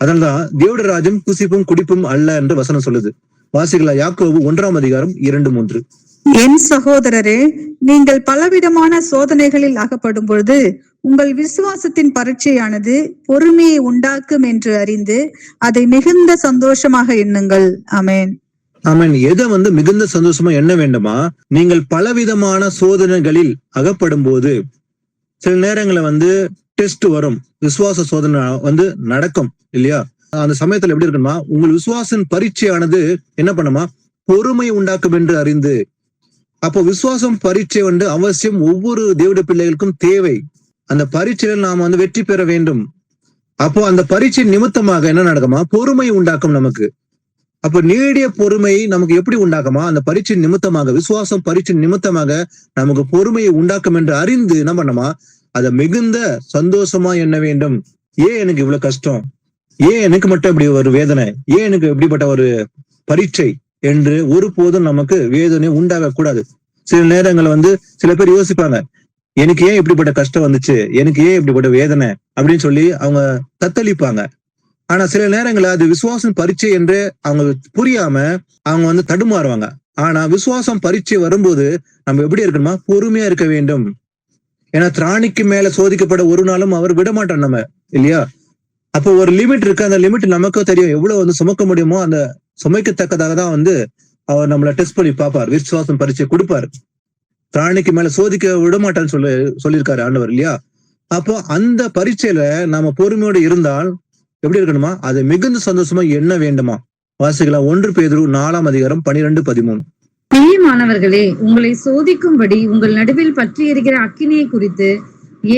அதனால்தான் தேவட ராஜ்யம் புசிப்பும் குடிப்பும் அல்ல என்று வசனம் சொல்லுது. வாசிகளா, யாக்கோபு 1ஆம் அதிகாரம் 2-3. என் சகோதரரே, நீங்கள் பலவிதமான சோதனைகளில் அகப்படும் பொழுது உங்கள் விசுவாசத்தின் பரீட்சையானது பொறுமையை உண்டாக்கும் என்று அறிந்து அதை மிகுந்த சந்தோஷமாக எண்ணுங்கள். ஆமென். ஆமென். எதை வந்து மிகுந்த சந்தோஷமா எண்ண வேண்டுமா? நீங்கள் பலவிதமான சோதனைகளில் அகப்படும் போது, சில நேரங்கள வந்து டெஸ்ட் வரும், விசுவாச சோதனை வந்து நடக்கும் இல்லையா? அந்த சமயத்துல எப்படி இருக்குமா? உங்கள் விசுவாசம் பரீட்சையானது என்ன பண்ணுமா? பொறுமை உண்டாக்கும் என்று அறிந்து. அப்போ விசுவாசம் பரீட்சை வந்து அவசியம், ஒவ்வொரு தேவட பிள்ளைகளுக்கும் தேவை. அந்த பரீட்சையில நாம வந்து வெற்றி பெற வேண்டும். அப்போ அந்த பரீட்சை நிமித்தமாக என்ன நடக்குமா? பொறுமை உண்டாக்கும் நமக்கு. அப்ப நீடிய பொறுமை நமக்கு எப்படி உண்டாக்குமா? அந்த பரீட்சை நிமித்தமாக, விசுவாசம் பரீட்சை நிமித்தமாக நமக்கு பொறுமையை உண்டாக்கும் என்று அறிந்து என்ன பண்ணமா? அதை மிகுந்த சந்தோஷமா எண்ண வேண்டும். ஏன் எனக்கு இவ்வளவு கஷ்டம்? ஏன் எனக்கு மட்டும் இப்படி ஒரு வேதனை? ஏன் எனக்கு இப்படிப்பட்ட ஒரு பரீட்சை என்று ஒருபோதும் நமக்கு வேதனை உண்டாக கூடாது. சில நேரங்கள் வந்து சில பேர் யோசிப்பாங்க, எனக்கு ஏன் இப்படிப்பட்ட கஷ்டம் வந்துச்சு, எனக்கு ஏன் இப்படிப்பட்ட வேதனை அப்படின்னு சொல்லி அவங்க தத்தளிப்பாங்க. ஆனா சில நேரங்கள்ல அது விசுவாசம் பரீட்சை என்று அவங்க புரியாம அவங்க வந்து தடுமாறுவாங்க. ஆனா விசுவாசம் பரீட்சை வரும்போது நம்ம எப்படி இருக்கணுமா? பொறுமையா இருக்க வேண்டும். ஏன்னா திராணிக்கு மேல சோதிக்கப்பட ஒரு நாளும் அவர் விட மாட்டார் நம்ம, இல்லையா? அப்போ ஒரு லிமிட் இருக்கு, அந்த லிமிட் நமக்கும் தெரியும், எவ்வளவு வந்து சுமக்க முடியுமோ அந்த சுமைக்கத்தக்கதாக தான் வந்து அவர் நம்மள டெஸ்ட் பண்ணி பார்ப்பார், விசுவாசம் பரீட்சை கொடுப்பாரு. திராணிக்கு மேல சோதிக்க விட மாட்டான்னு சொல்லியிருக்காரு ஆண்டவர், இல்லையா? அப்போ அந்த பரீட்சையில நாம பொறுமையோடு இருந்தால் எப்படி இருக்கணுமா? அதை மிகுந்த சந்தோஷமா எண்ண வேண்டுமா? வாசிக்கலாம் 1 பேதுரு 4ஆம் அதிகாரம் 12-13. பிரியமானவர்களே, உங்களை சோதிக்கும்படி உங்கள் நடுவில் பற்றி எரிகிற அக்கினியை குறித்து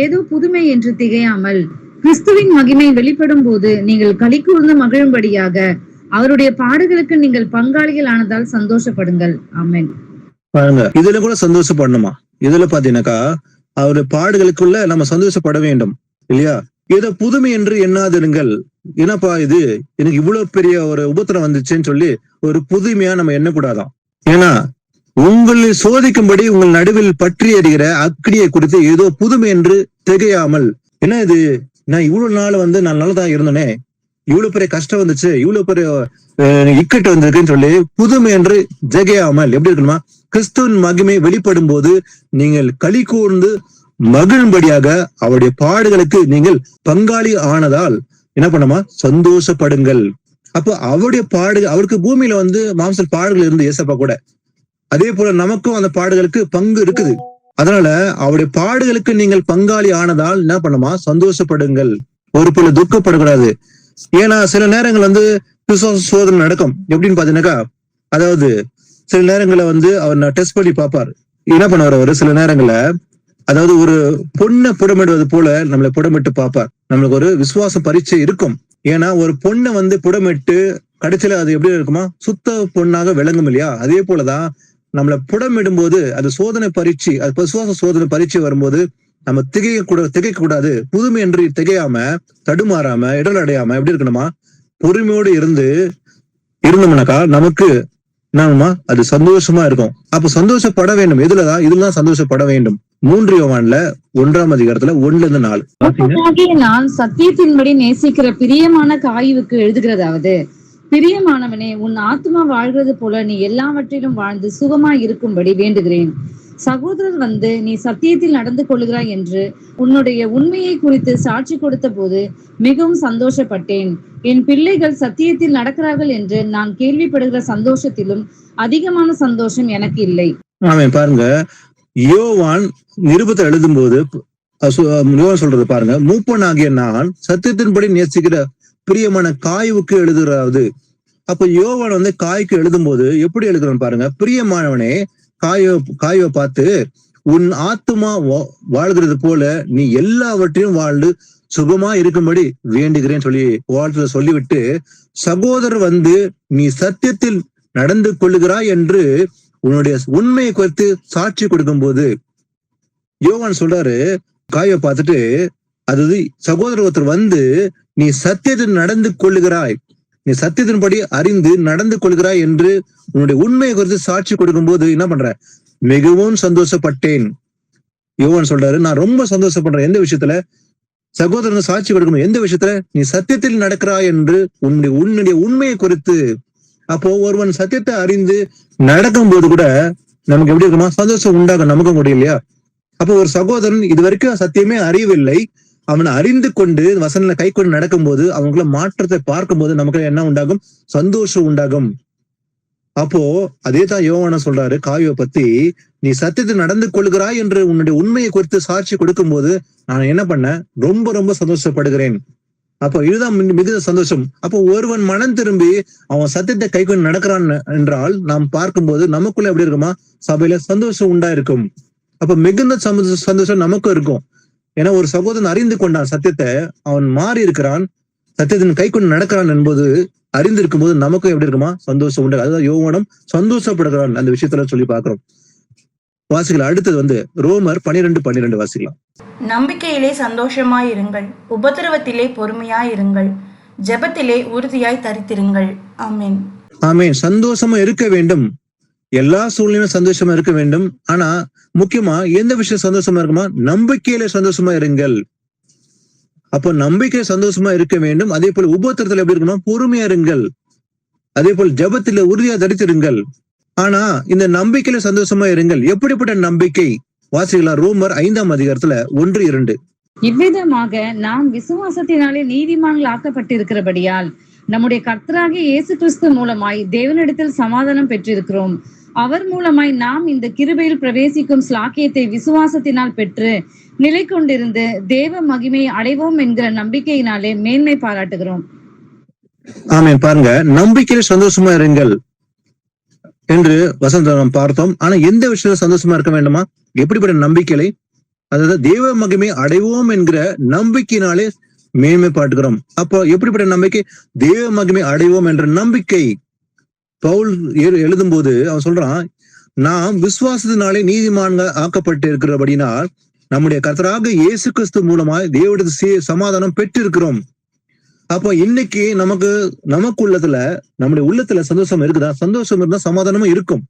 ஏதோ புதுமை என்று திகையாமல், கிறிஸ்துவின் மகிமை வெளிப்படும் போது நீங்கள் களி கூர்ந்து மகிழும்படியாக அவருடைய பாடுகளுக்கு நீங்கள் பங்காளிகள் ஆனதால் சந்தோஷப்படுங்கள். ஆமென். பாருங்க, இதுல கூட சந்தோஷப்படணுமா? இதுல பாத்தீங்கன்னாக்கா அவருடைய பாடுகளுக்குள்ள நம்ம சந்தோஷப்பட வேண்டும், இல்லையா? ஏதோ புதுமை என்று எண்ணாதிருங்கள். என்னப்பா இது, எனக்கு இவ்வளவு பெரிய ஒரு உபத்திரம் வந்துச்சுன்னு சொல்லி ஒரு புதுமையா நம்ம எண்ணக்கூடாதான். ஏன்னா உங்களை சோதிக்கும்படி உங்கள் நடுவில் பற்றி எறிகிற அக்கினியை குறித்து ஏதோ புதுமை என்று திகையாமல், என்ன இது, நான் இவ்வளவு நாள் வந்து நான் நல்லதான் இருந்தேனே, இவ்வளவு பெரிய கஷ்டம் வந்துச்சு, இவ்வளவு பெரிய இக்கட்டு வந்திருக்குன்னு சொல்லி புதுமை என்று திகையாமல் எப்படி இருக்கணுமா? கிறிஸ்துவின் மகிமை வெளிப்படும் போது நீங்கள் களி கூர்ந்து மகிழும்படியாக அவருடைய பாடுகளுக்கு நீங்கள் பங்காளி ஆனதால் என்ன பண்ணுமா? சந்தோஷப்படுங்கள். அப்போ அவருடைய அவருக்கு பூமியில வந்து மாம்சல் பாடுகள் இருந்து ஏசப்பா கூட, அதே போல நமக்கும் அந்த பாடுகளுக்கு பங்கு இருக்குது. அதனால அவருடைய பாடுகளுக்கு நீங்கள் பங்காளி ஆனதால் என்ன பண்ணுமா? சந்தோஷப்படுங்கள். ஒரு போல துக்கப்படக்கூடாது. ஏன்னா சில நேரங்கள் வந்து விசுவாச சோதனை நடக்கும். எப்படின்னு பாத்தீங்கன்னாக்கா, அதாவது சில நேரங்களை வந்து அவர் டெஸ்ட் பண்ணி பார்ப்பார். என்ன பண்ணுவார் அவரு? சில நேரங்கள்ல அதாவது ஒரு பொண்ணை புடமிடுவது போல நம்மளை புடமிட்டு பார்ப்பார். நம்மளுக்கு ஒரு விசுவாச பரீட்சை இருக்கும். ஏன்னா ஒரு பொண்ணை வந்து புடமிட்டு கடைசியில அது எப்படி இருக்குமா? சுத்த பொண்ணாக விளங்கும், இல்லையா? அதே போலதான் நம்மளை புடமிடும் போது அது சோதனை பரீட்சை, அது விசுவாச சோதனை பரீட்சை வரும்போது நம்ம திகைக்க கூடாது. புதுமை என்று திகையாம, தடுமாறாம, இடர் அடையாம எப்படி இருக்கணுமா? பொறுமையோடு இருந்தோம்னாக்கா நமக்கு என்னமா? அது சந்தோஷமா இருக்கும். அப்ப சந்தோஷப்பட வேண்டும். இதுலதான் சந்தோஷப்பட வேண்டும். 3 யோவான்ல 1ஆம் அதிகாரத்துல 1-4. நான் சத்தியத்தின்படி நேசிக்கிற பிரியமான காயுவுக்கு எழுதுகிறதாவது, பிரியமானவனே, உன் ஆத்மா வாழ்கிறது போல நீ எல்லாவற்றிலும் வாழ்ந்து சுகமாய் இருக்கும்படி வேண்டுகிறேன். சகோதரர் வந்து நீ சத்தியத்தில் நடந்து கொள்கிறாய் என்று உன்னுடைய உண்மையை குறித்து சாட்சி கொடுத்த போது மிகவும் சந்தோஷப்பட்டேன். என் பிள்ளைகள் சத்தியத்தில் நடக்கிறார்கள் என்று நான் கேள்விப்படுகிற சந்தோஷத்திலும் அதிகமான சந்தோஷம் எனக்கு இல்லை. ஆமாம். பாருங்க, யோவான் நிருபத்தை எழுதும் போது யோவான் சொல்றது பாருங்க, மூப்பனாகிய நான் சத்தியத்தின்படி நேசிக்கிற பிரியமான காயுவுக்கு எழுதுறாவது. அப்ப யோவான் வந்து காய்க்கு எழுதும்போது எப்படி எழுதுறோம் பாருங்க. பிரியமானவனே, காயோ பார்த்து உன் ஆத்துமா வாழ்கிறது போல நீ எல்லாவற்றையும் வாழ்ந்து சுகமா இருக்கும்படி வேண்டுகிறேன்னு சொல்லி வாழ்த்துல சொல்லிவிட்டு, சகோதரர் வந்து நீ சத்தியத்தில் நடந்து கொள்ளுகிறாய் என்று உன்னுடைய உண்மையை குறித்து சாட்சி கொடுக்கும் போது யோவான் சொல்றாரு, காயை பார்த்துட்டு, அதாவது சகோதரர் ஒருத்தர் வந்து நீ சத்தியத்தில் நடந்து கொள்ளுகிறாய், நீ சத்தியத்தின்படி அறிந்து நடந்து கொள்கிறாய் என்று உன்னுடைய உண்மையை குறித்து சாட்சி கொடுக்கும் போது என்ன பண்ற, மிகவும் சந்தோஷப்பட்டேன். யோவான் சொல்றாரு, நான் ரொம்ப சந்தோஷப்படுறேன். எந்த விஷயத்துல? சகோதரன் சாட்சி கொடுக்கும் எந்த விஷயத்துல? நீ சத்தியத்தில் நடக்கிறாய் என்று உன்னுடைய உண்மையை குறித்து. அப்போ ஒருவன் சத்தியத்தை அறிந்து நடக்கும் போது கூட நமக்கு எப்படி இருக்குமா? சந்தோஷம் உண்டாகும் நமக்கும் கூட, இல்லையா? அப்போ ஒரு சகோதரன் இது வரைக்கும் சத்தியமே அறியவில்லை, அவனை அறிந்து கொண்டு வசனங்களை கை கொண்டு நடக்கும் போது அவங்கள மாற்றத்தை பார்க்கும் போது நமக்கு என்ன உண்டாகும்? சந்தோஷம் உண்டாகும். அப்போ அதே தான் யோவான சொல்றாரு காயை பத்தி, நீ சத்தியத்தில் நடந்து கொள்கிறாய் என்று உன்னுடைய உண்மையை குறித்து சாட்சி கொடுக்கும் போது நான் என்ன பண்ணேன்? ரொம்ப ரொம்ப சந்தோஷப்படுகிறேன். அப்போ இதுதான் மிகுந்த சந்தோஷம். அப்போ ஒருவன் மனம் திரும்பி அவன் சத்தியத்தை கை கொண்டு நடக்கிறான் என்றால் நாம் பார்க்கும்போது நமக்குள்ள எப்படி இருக்குமா? சபையில சந்தோஷம் உண்டா இருக்கும். அப்ப மிகுந்த சந்தோஷம் நமக்கும் இருக்கும். ஏன்னா ஒரு சகோதரன் அறிந்து கொண்டான் சத்தியத்தை, அவன் மாறி இருக்கிறான், சத்தியத்தின் கை கொண்டு நடக்கிறான் என்பது அறிந்து இருக்கும் போது நமக்கும் எப்படி இருக்குமா? சந்தோஷம் உண்டு. அதுதான் யோவானும் சந்தோஷப்படுகிறான் அந்த விஷயத்துல சொல்லி பார்க்கிறோம். வாசிக்கலாம். அடுத்தது வந்து ரோமர் 12:12 வாசிக்கலாம். நம்பிக்கையிலே சந்தோஷமாயிருங்கள், உபத்திரவத்திலே பொறுமையாயிருங்கள், ஜெபத்திலே உறுதியாய் தரித்திருங்கள். ஆமென். ஆமென். சந்தோஷமா இருக்க வேண்டும், எல்லா சூழ்நிலையும் சந்தோஷமா இருக்க வேண்டும். ஆனா முக்கியமா எந்த விஷயம் சந்தோஷமா இருக்குமா? நம்பிக்கையில சந்தோஷமா இருங்கள். அப்போ நம்பிக்கை சந்தோஷமா இருக்க வேண்டும். அதே போல உபத்திரத்துல எப்படி இருக்கணும்? பொறுமையா இருங்கள். அதே போல் ஜெபத்தில உறுதியா தரித்திருங்கள். ஆனா இந்த நம்பிக்கையில சந்தோஷமா இருங்கள். எப்படிப்பட்ட நம்பிக்கை? வாசிக்கலாம். ரோமர் 5:1-2. இவ்விதமாக நாம் விசுவாசத்தினாலே நீதிமான்கள் ஆக்கப்பட்டிருக்கிறபடியால் நம்முடைய கர்த்தராகிய இயேசு கிறிஸ்து மூலமாய் தேவனிடத்தில் சமாதானம் பெற்றிருக்கிறோம். அவர் மூலமாய் நாம் இந்த கிருபையில் பிரவேசிக்கும் ஸ்லாக்கியத்தை விசுவாசத்தினால் பெற்று நிலை கொண்டிருந்து தேவ மகிமையை அடைவோம் என்கிற நம்பிக்கையினாலே மேன்மை பாராட்டுகிறோம். ஆமென். பாருங்க, நம்பிக்கையில சந்தோஷமா இருங்கள் என்று வசந்தம் நாம் பார்த்தோம். ஆனா எந்த விஷயத்துல சந்தோஷமா இருக்க வேண்டுமா? எப்படிப்பட்ட நம்பிக்கையை? அதாவது தேவ மகிமை அடைவோம் என்கிற நம்பிக்கையினாலே மேன்மை பாட்டுகிறோம். அப்போ எப்படிப்பட்ட நம்பிக்கை? தேவ மகிமை அடைவோம் என்ற நம்பிக்கை. பவுல் எழுதும் போது அவன் சொல்றான், நாம் விசுவாசத்தினாலே நீதிமான்கள் ஆக்கப்பட்டு இருக்கிறபடினால் நம்முடைய கர்த்தராக இயேசு கிறிஸ்து மூலமாய் தேவனுடைய சமாதானம் பெற்றிருக்கிறோம். அப்போ இன்னைக்கு நமக்கு நம்முடைய உள்ளத்துல சந்தோஷம் இருக்குதா? சந்தோஷம் இருந்தா சமாதானமும் இருக்கும்.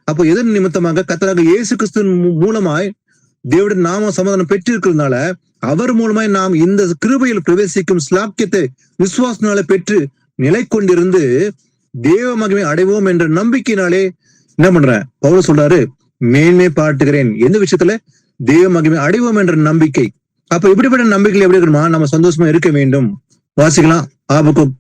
அப்போ எதன் நிமித்தமாக? கர்த்தராக இயேசு கிறிஸ்து மூலமாய் தேவனுடைய நாம சமாதானம் பெற்றிருக்கிறதுனால அவர் மூலமாய் நாம் இந்த கிருபையில் பிரவேசிக்கும் ஸ்லாக்கியத்தை விசுவாசத்தினால பெற்று நிலை கொண்டிருந்து தேவ மகிமை அடைவோம் என்ற நம்பிக்கையினாலே என்ன பண்றேன்? பவுல் சொல்றாரு, மேன்மை பாட்டுகிறேன். எந்த விஷயத்துல? தேவ மகிமை அடைவோம் என்ற நம்பிக்கை. அப்ப இப்படிப்பட்ட நம்பிக்கையில் எப்படி இருக்கணுமா? நம்ம சந்தோஷமா இருக்க வேண்டும். வாசிக்கலாம். ஆபகுக்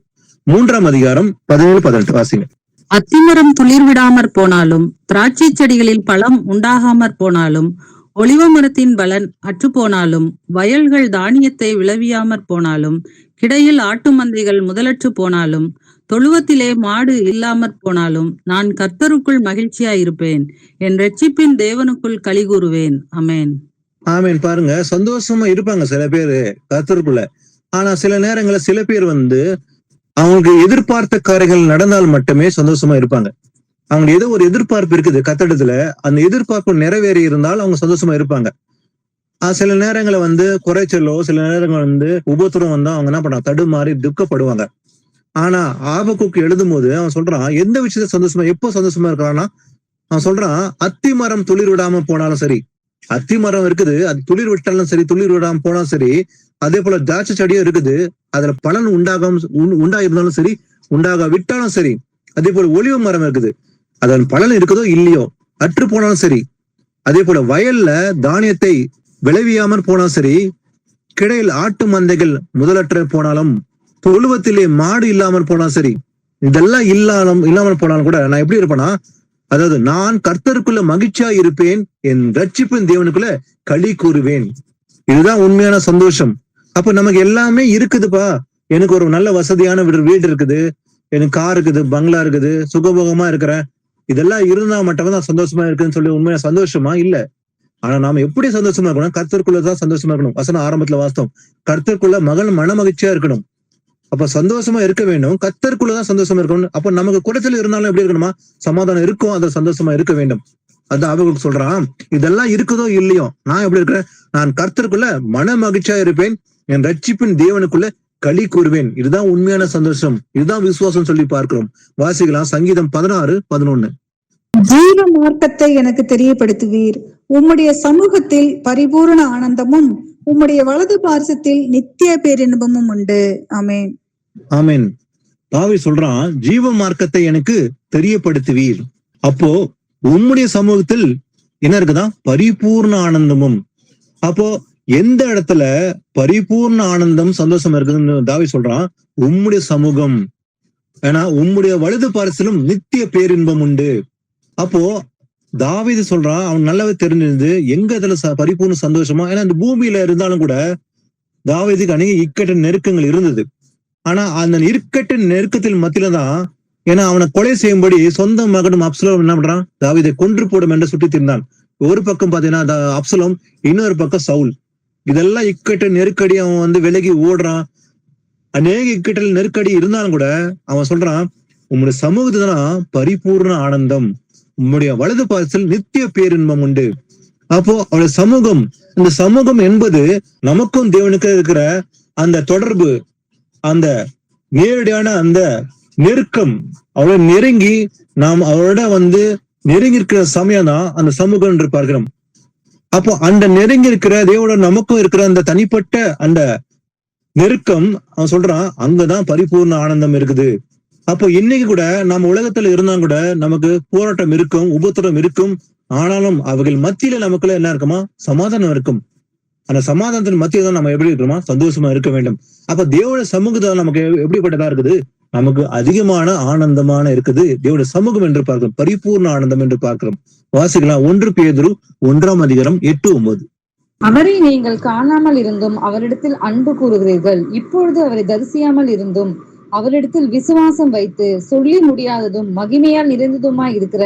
3:17-18 வாசிங்க. அத்திமரம் துளிர் விடாமற் போனாலும், திராட்சை செடிகளில் பழம் உண்டாகாமற் போனாலும், ஒலிவ மரத்தின் பலன் அற்று போனாலும், வயல்கள் தானியத்தை விளைவியாமற் போனாலும், கிடையில் ஆட்டு மந்தைகள் முதலற்று போனாலும், தொழுவத்திலே மாடு இல்லாமற் போனாலும், நான் கர்த்தருக்குள் மகிழ்ச்சியாயிருப்பேன், என் இரட்சிப்பின் தேவனுக்குள் களி கூறுவேன். ஆமென். ஆமென். பாருங்க, சந்தோஷமா இருப்பாங்க சில பேரு கர்த்தருக்குள்ள. ஆனா சில நேரங்கள்ல சில பேர் வந்து அவங்களுக்கு எதிர்பார்த்த காரியங்கள் நடந்தால் மட்டுமே சந்தோஷமா இருப்பாங்க. அவங்க ஏதோ ஒரு எதிர்பார்ப்பு இருக்குது கர்த்தரிடத்துல, அந்த எதிர்பார்ப்பு நிறைவேறி இருந்தால் அவங்க சந்தோஷமா இருப்பாங்க. சில நேரங்களை வந்து குறைச்சலோ, சில நேரங்கள் வந்து உபத்திரம் வந்தா அவங்க என்ன பண்ணாங்க? தடுமாறி துக்கப்படுவாங்க. ஆனா ஆபகுக் எழுதும் போது அவன் சொல்றான், எந்த விஷயத்த சந்தோஷமா எப்போ சந்தோஷமா இருக்கிறான்னா, அவன் சொல்றான், அத்தி மரம் துளிர் விடாம போனாலும் சரி, அத்தி மரம் இருக்குது, அது துளிர் விட்டாலும் சரி, துளிர் விடாம போனாலும் சரி, அதே போல திராட்சை செடியும் இருக்குது, அதுல பலன் உண்டாயிருந்தாலும் சரி, உண்டாக விட்டாலும் சரி, அதே போல ஒலிவ மரம் இருக்குது, அதன் பலன் இருக்குதோ இல்லையோ, அற்று போனாலும் சரி, அதே போல வயல்ல தானியத்தை விளைவியாமற் போனாலும் சரி, கிடையில் ஆட்டு மந்தைகள் முதலற்ற போனாலும், தொழுவத்திலே மாடு இல்லாமல் போனாலும் சரி, இதெல்லாம் இல்லாமல் போனாலும் கூட நான் எப்படி இருப்பேன்னா, அதாவது நான் கர்த்தருக்குள்ள மகிழ்ச்சியா இருப்பேன், என் ரட்சிப்பின் தேவனுக்குள்ள களி கூறுவேன். இதுதான் உண்மையான சந்தோஷம். அப்ப நமக்கு எல்லாமே இருக்குதுப்பா, எனக்கு ஒரு நல்ல வசதியான வீடு இருக்குது, எனக்கு கார் இருக்குது, பங்களா இருக்குது, சுகபோகமா இருக்கிறேன், இதெல்லாம் இருந்தா மட்டும் தான் சந்தோஷமா இருக்குன்னு சொல்லி உண்மையா சந்தோஷமா இல்ல. ஆனா நாம எப்படி சந்தோஷமா இருக்கணும்? கர்த்தருக்குள்ளதான் சந்தோஷமா இருக்கணும். வசனம் ஆரம்பத்துல வாஸ்தவம், கர்த்தருக்குள்ள மன மகிழ்ச்சியா இருக்கணும். அப்ப சந்தோஷமா இருக்க வேண்டும், கர்த்தருக்குள்ளதான் சந்தோஷமா இருக்கணும். அப்ப நமக்கு குறைச்சல் இருந்தாலும் எப்படி இருக்கணுமா? சமாதானம் இருக்கும், அது சந்தோஷமா இருக்க வேண்டும். அதான் அவங்களுக்கு சொல்றான், இதெல்லாம் இருக்குதோ இல்லையோ, நான் எப்படி இருக்கிறேன்? நான் கர்த்தருக்குள்ள மன மகிழ்ச்சியா இருப்பேன், என் ரட்சிப்பின் தேவனுக்குள்ள களி கூறுவேன். இதுதான் உண்மையான சந்தோஷம், இதுதான் விசுவாசம் சொல்லி பார்க்கிறோம். வாசிக்கலாம் சங்கீதம் 16:11. ஜீவ மார்க்கத்தை எனக்கு தெரியப்படுத்துவீர், உம்முடைய சமூகத்தில் பரிபூரண ஆனந்தமும் உம்முடைய வலது பார்சத்தில் நித்திய பேரின்பமும் உண்டு. ஆமென். ஆமென். தாவீது சொல்றான், ஜீவ மார்க்கத்தை எனக்கு தெரியப்படுத்துவீர். அப்போ உம்முடைய சமூகத்தில் என்ன இருக்குதான்? பரிபூர்ண ஆனந்தமும். அப்போ எந்த இடத்துல பரிபூர்ண ஆனந்தம் சந்தோஷம் இருக்குதுன்னு தாவீது சொல்றான்? உம்முடைய சமூகம். ஏன்னா உம்முடைய வலது பார்சலும் நித்திய பேரின்பம் உண்டு. அப்போ தாவீது சொல்றான், அவன் நல்லாவே தெரிஞ்சிருந்து எங்க இதுல பரிபூர்ண சந்தோஷமா. ஏன்னா இந்த பூமியில இருந்தாலும் கூட தாவீதுக்கு அநேக இக்கட்ட நெருக்கங்கள் இருந்தது. ஆனா அந்த இக்கட்ட நெருக்கத்தில் மத்தியில தான், ஏன்னா அவனை கொலை செய்யும்படி சொந்த மகனும் அப்சலோம் என்ன பண்றான்? தாவீதை கொன்று போடும் என்று சுற்றி திரிந்தான். ஒரு பக்கம் பாத்தீங்கன்னா அப்சலோம், இன்னொரு பக்கம் சவுல். இதெல்லாம் இக்கட்ட நெருக்கடி, அவன் விலகி ஓடுறான். அநேக இக்கட்ட நெருக்கடி இருந்தாலும் கூட அவன் சொல்றான், உம்முடைய சமூகத்துதான் பரிபூர்ண ஆனந்தம், உம்முடைய வலது பார்சல் நித்திய பேரின்பம் உண்டு. அப்போ அவருடைய சமூகம், இந்த சமூகம் என்பது நமக்கும் தேவனுக்கும் இருக்கிற அந்த தொடர்பு, அந்த நேரடியான அந்த நெருக்கம், அவளை நெருங்கி நாம் அவரோட நெருங்கி இருக்கிற சமயம் தான் அந்த சமூகம் என்று பார்க்கிறோம். அப்போ அந்த நெருங்கி இருக்கிற தேவோட நமக்கும் இருக்கிற அந்த தனிப்பட்ட அந்த நெருக்கம், அவன் சொல்றான், அங்கதான் பரிபூர்ண ஆனந்தம் இருக்குது. அப்போ இன்னைக்கு கூட நம்ம உலகத்துல இருந்தா கூட நமக்கு போராட்டம் இருக்கும், உபத்திரம் இருக்கும். ஆனாலும் அவைகள் மத்தியில நமக்குள்ள என்ன இருக்குமா? சமாதானம் இருக்கும். அந்த சமாதானத்தின் மத்தியில தான் நம்ம எப்படி இருக்கிறோமா? சந்தோஷமா இருக்க வேண்டும். அப்ப தேவோட சமூகத்தை நமக்கு எப்படிப்பட்டதா இருக்குது? நமக்கு அதிகமான ஆனந்தமான இருக்குது தேவோட சமூகம் என்று பார்க்கிறோம், பரிபூர்ண ஆனந்தம் என்று பார்க்கிறோம். வாசிக்கலாம் 1 பேதுரு 1:8-9. அவரை நீங்கள் காணாமல் இருந்தும் அவரிடத்தில் அன்பு கூறுகிறீர்கள், இப்பொழுது அவரை தரிசியாமல் இருந்தும் அவரிடத்தில் விசுவாசம் வைத்து சொல்லி முடியாததும் மகிமையால் நிறைந்ததுமாய் இருக்கிற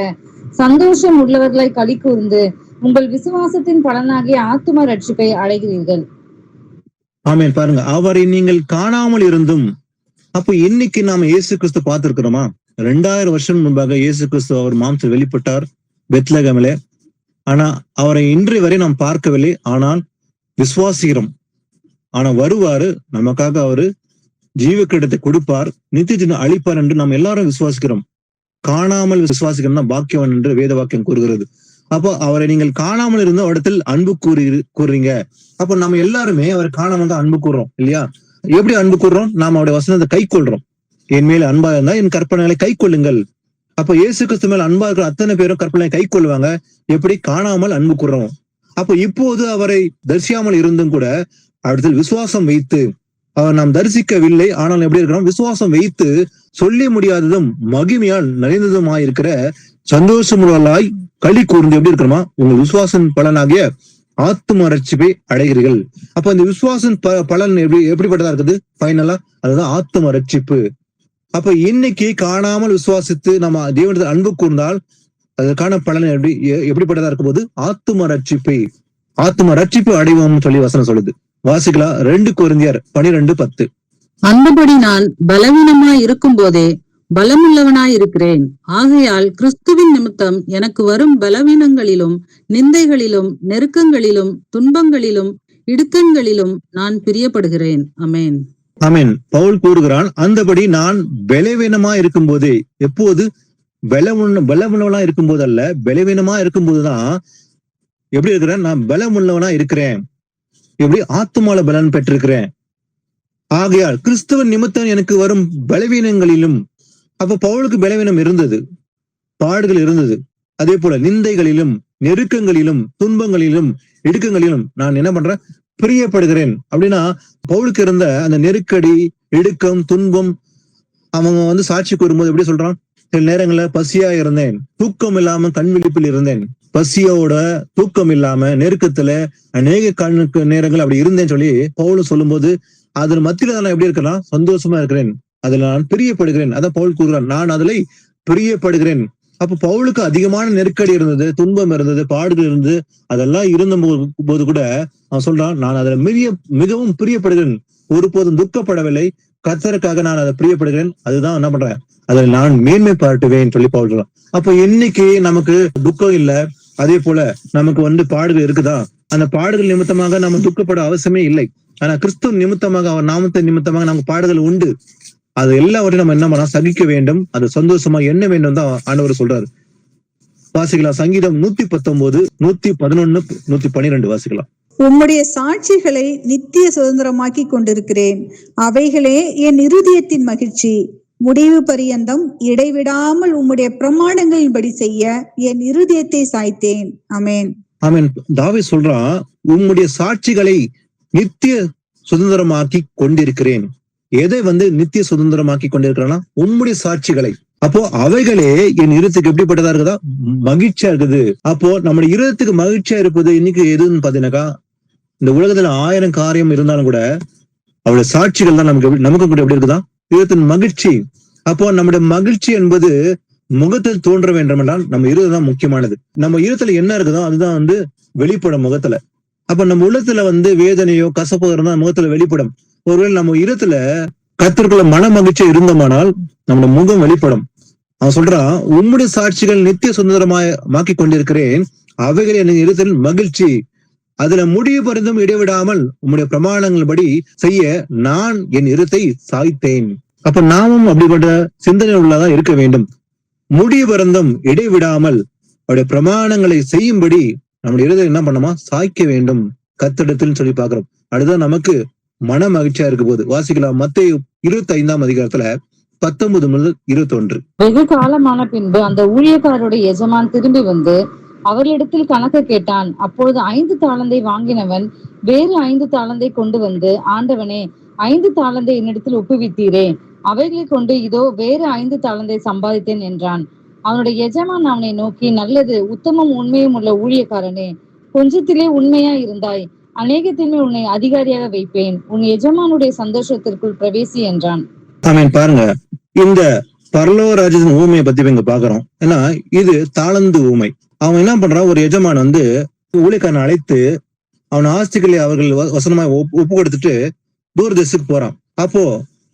சந்தோஷம் உள்ளவர்களாய் களி கூர்ந்து உங்கள் விசுவாசத்தின் பலனாகிய ஆத்தும ரட்சிப்பை அடைகிறீர்கள். ஆமென். பாருங்க, அவரை நீங்கள் காணாமல் இருந்தும். அப்போ இன்னைக்கு நாம இயேசு கிறிஸ்து பார்த்திருக்கிறோமா? 2000 வருஷம் முன்பாக இயேசு கிறிஸ்து அவர் மாம்சம் வெளிப்பட்டார் பெத்லகேமிலே. ஆனா அவரை இன்றைய வரை நாம் பார்க்கவில்லை, ஆனால் விசுவாசிக்கிறோம். ஆனா வருவாரு, நமக்காக அவரு ஜீவக்கிடத்தை கொடுப்பார், நித்திய அழிப்பார் என்று நாம் எல்லாரும் விசுவாசிக்கிறோம். காணாமல் விசுவாசிக்கிறோம்னா பாக்கியவன் என்று வேத வாக்கியம் கூறுகிறது. அப்போ அவரை நீங்கள் காணாமல் இருந்த இடத்தில் அன்பு கூறுறீங்க. அப்போ நம்ம எல்லாருமே அவரை காணாமல் தான் அன்பு கூறுறோம் இல்லையா? எப்படி அன்பு கூறுறோம்? நாம் அவருடைய வசனத்தை கை கொள்றோம். என் மேல அன்பா இருந்தா என் கற்பனைகளை கை கொள்ளுங்கள். அப்ப இயேசு கிறிஸ்து மேல அன்பா இருக்கிற அத்தனை பேரும் கற்பனை கை கொள்வாங்க. எப்படி? காணாமல் அன்பு கூறுறோம். அப்போ இப்போது அவரை தரிசியாமல் இருந்தும் கூட அவரிடத்தில் விசுவாசம் வைத்து, அவர் நாம் தரிசிக்கவில்லை ஆனால் எப்படி இருக்கிறோம்? விசுவாசம் வைத்து சொல்லி முடியாததும் மகிமையால் நிறைந்ததுமாயிருக்கிற சந்தோஷமுள்ளாய் களி கூர்ந்து எப்படி இருக்கிறோமா? உங்கள் விசுவாசம் பலனாகிய ஆத்தும ரட்சிப்பை அடைகிறீர்கள். அப்ப இந்த விசுவாசம் பலன் எப்படிப்பட்டதா இருக்குது? ஃபைனலா அதுதான் ஆத்தும ரட்சிப்பு. அப்ப இன்னைக்கு காணாமல் விசுவாசித்து நம்ம தேவனிடத்தில் அன்பு கூர்ந்தால் அதற்கான பலன் எப்படிப்பட்டதா இருக்கும் போது? ஆத்தும ரட்சிப்பு அடைவோம்னு சொல்லி வசனம் சொல்லுது. வாசிக்கலாம் 2 கொரிந்தியர் 12:10. அந்தபடி நான் பலவீனமாய் இருக்கும் போதே பலமுள்ளவனாய் இருக்கிறேன். ஆகையால் கிறிஸ்துவின் நிமித்தம் எனக்கு வரும் பலவீனங்களிலும் நிந்தைகளிலும் நெருக்கங்களிலும் துன்பங்களிலும் இடுக்கண்களிலும் நான் பிரியப்படுகிறேன். அமேன். ஆமென். பவுல் கூறுகிறான், அந்தபடி நான் பலவீனமா இருக்கும் போதே. எப்போது? பலமுள்ளவனா இருக்கும் போது அல்ல, பலவீனமா இருக்கும் போதுதான் எப்படி இருக்கிறேன்? நான் பலமுள்ளவனா இருக்கிறேன். எப்படி? ஆத்துமால பலன் பெற்றிருக்கிறேன். ஆகையால் கிறிஸ்துவன் நிமித்தம் எனக்கு வரும் பலவீனங்களிலும். அப்ப பவுலுக்கு பலவீனம் இருந்தது, பாடுகள் இருந்தது. அதே போல நிந்தைகளிலும் நெருக்கங்களிலும் துன்பங்களிலும் இடுக்கங்களிலும் நான் என்ன பண்றேன்? பிரியப்படுகிறேன். அப்படின்னா பவுலுக்கு இருந்த அந்த நெருக்கடி, இடுக்கம், துன்பம், அவங்க சாட்சி கூறும்போது எப்படி சொல்றான்? சில நேரங்கள்ல பசியா இருந்தேன், தூக்கம் இல்லாம கண் விழிப்பில் இருந்தேன், பசியோட தூக்கம் இல்லாம நெருக்கத்துல அநேக கண்ணுக்கு நேரங்கள் அப்படி இருந்தேன்னு சொல்லி பவுலும் சொல்லும் போது அதன் மத்தியில நான் எப்படி இருக்கலாம்? சந்தோஷமா இருக்கிறேன். அதுல நான் பிரியப்படுகிறேன். அதான் பவுல் கூறுகிறான், நான் அதில் பிரியப்படுகிறேன். அப்ப பவுலுக்கு அதிகமான நெருக்கடி இருந்தது, துன்பம் இருந்தது, பாடுகள் இருந்தது. அதெல்லாம் இருந்த போது கூட அவன் சொல்றான், நான் அதுல மிகவும் பிரியப்படுகிறேன், ஒருபோதும் துக்கப்படவில்லை, கர்த்தருக்காக நான் அதை பிரியப்படுகிறேன், அதுதான் என்ன பண்றேன், அதில் நான் மேன்மை பாராட்டுவேன் சொல்லி பவுல் சொல்றான். அப்போ இன்னைக்கு நமக்கு துக்கம் இல்ல, அதே போல நமக்கு பாடுகள் இருக்குதா, அந்த பாடுகள் நிமித்தமாக நம்ம துக்கப்பட அவசியமே இல்லை. ஆனா கிறிஸ்துவ நிமித்தமாக, அவர் நாமத்தை நிமித்தமாக நமக்கு பாடுகள் உண்டு. அது எல்லாவற்றையும் நம்ம என்ன பண்ணா சகிக்க வேண்டும், அது சந்தோஷமா எண்ண வேண்டும் தான் ஆண்டவர் சொல்றாரு. வாசிக்கலாம் சங்கீதம் 119, 111, 112 வாசிக்கலாம். உம்முடைய சாட்சிகளை நித்திய சுதந்திரமாக்கி கொண்டிருக்கிறேன், அவைகளே என் இருதயத்தின் மகிழ்ச்சி. முடிவு பரியந்தம் இடைவிடாமல் உம்முடைய பிரமாணங்களின்படி செய்ய என் இருதயத்தை சாய்த்தேன். ஆமென். ஆமென். தாவீது சொல்றான், உம்முடைய சாட்சிகளை நித்திய சுதந்திரமாக்கி கொண்டிருக்கிறேன். எதை நித்திய சுதந்திரமாக்கி கொண்டிருக்கிறான்னா உம்முடைய சாட்சிகளை. அப்போ அவைகளே என் இருதயத்துக்கு எப்படிப்பட்டதா இருக்குதா, மகிழ்ச்சியா இருக்குது. அப்போ நம்முடைய இருதயத்துக்கு மகிழ்ச்சியா இருப்பது இன்னைக்கு எதுன்னு பாத்தீங்கன்னாக்கா, இந்த உலகத்துல 1000 காரியம் இருந்தாலும் கூட அவருடைய சாட்சிகள் தான் நமக்கு கூட எப்படி இருக்குதா, இருதயத்தின் மகிழ்ச்சி. அப்போ நம்முடைய மகிழ்ச்சி என்பது முகத்தில் தோன்ற வேண்டும் என்றால் நம்ம இருதயம் தான் முக்கியமானது. நம்ம இருதயத்துல என்ன இருக்குதோ அதுதான் வெளிப்படும் முகத்துல. அப்ப நம்ம உள்ளத்துல வேதனையோ கசப்போ இருந்தா முகத்துல வெளிப்படும். ஒருவேளை நம்ம இருதயத்துல கர்த்தருக்குள்ள மன மகிழ்ச்சி இருந்தோமானால் நம்மளோட முகம் வெளிப்படும். அவன் சொல்றான், உம்முடைய சாட்சிகள் நித்திய சுதந்திரமாக்கி கொண்டிருக்கிறேன், அவைகள் என் இருதயத்தில் மகிழ்ச்சி. அதுல முடிவு பரிந்தும் இடைவிடாமல் உம்முடைய பிரமாணங்கள் படி செய்ய நான் என் இருதயத்தை சாய்த்தேன். அப்ப நாமும் அப்படிப்பட்ட சிந்தனை உள்ளதா இருக்க வேண்டும். முடிவு பரிந்தும் இடைவிடாமல் அவருடைய பிரமாணங்களை செய்யும்படி நம்முடைய இருதயம் என்ன பண்ணணுமா, சாய்க்க வேண்டும் கர்த்தரிடத்தில் சொல்லி பாக்குறோம். அதுதான் நமக்கு மன மகிழ்ச்சியா இருக்க போது. வாசிக்கலாம் மத்தேயு 25ஆம் அதிகாரத்துல 19 முதல் 21. வெகு காலமான பின்பு அந்த ஊழியக்காரருடைய எஜமான் திரும்பி வந்து அவர்களிடத்தில் கணக்கு கேட்டான். அப்பொழுது 5 தாளந்தை வாங்கினவன் வேறு 5 தாளந்தை கொண்டு வந்து, ஆண்டவனே, 5 தாளந்தை என்னிடத்தில் ஒப்புவித்தீரே, அவைகளை கொண்டு இதோ வேறு 5 தாளந்தை சம்பாதித்தேன் என்றான். அவனுடைய எஜமான் அவனை நோக்கி, நல்லது, உத்தமம் உண்மையும் உள்ள ஊழியக்காரனே, கொஞ்சத்திலே உண்மையா இருந்தாய், அநேகத்தின்மே உன்னை அதிகாரியாக வைப்பேன், உன் எஜமானுடைய சந்தோஷத்திற்குள் பிரவேசி என்றான். ஆமென். பாருங்க, இந்த பரலோக ராஜ்யத்தின் ஊமையை பத்தி இங்க பாக்குறோம். ஏன்னா இது தாளந்து ஊமை. அவன் என்ன பண்றான், ஒரு எஜமான் ஊழியக்காரனை அழைத்து அவன் ஆஸ்திகளை அவர்கள் வசனமாய் ஒப்பு கொடுத்துட்டு தூர தேசத்துக்கு போறான். அப்போ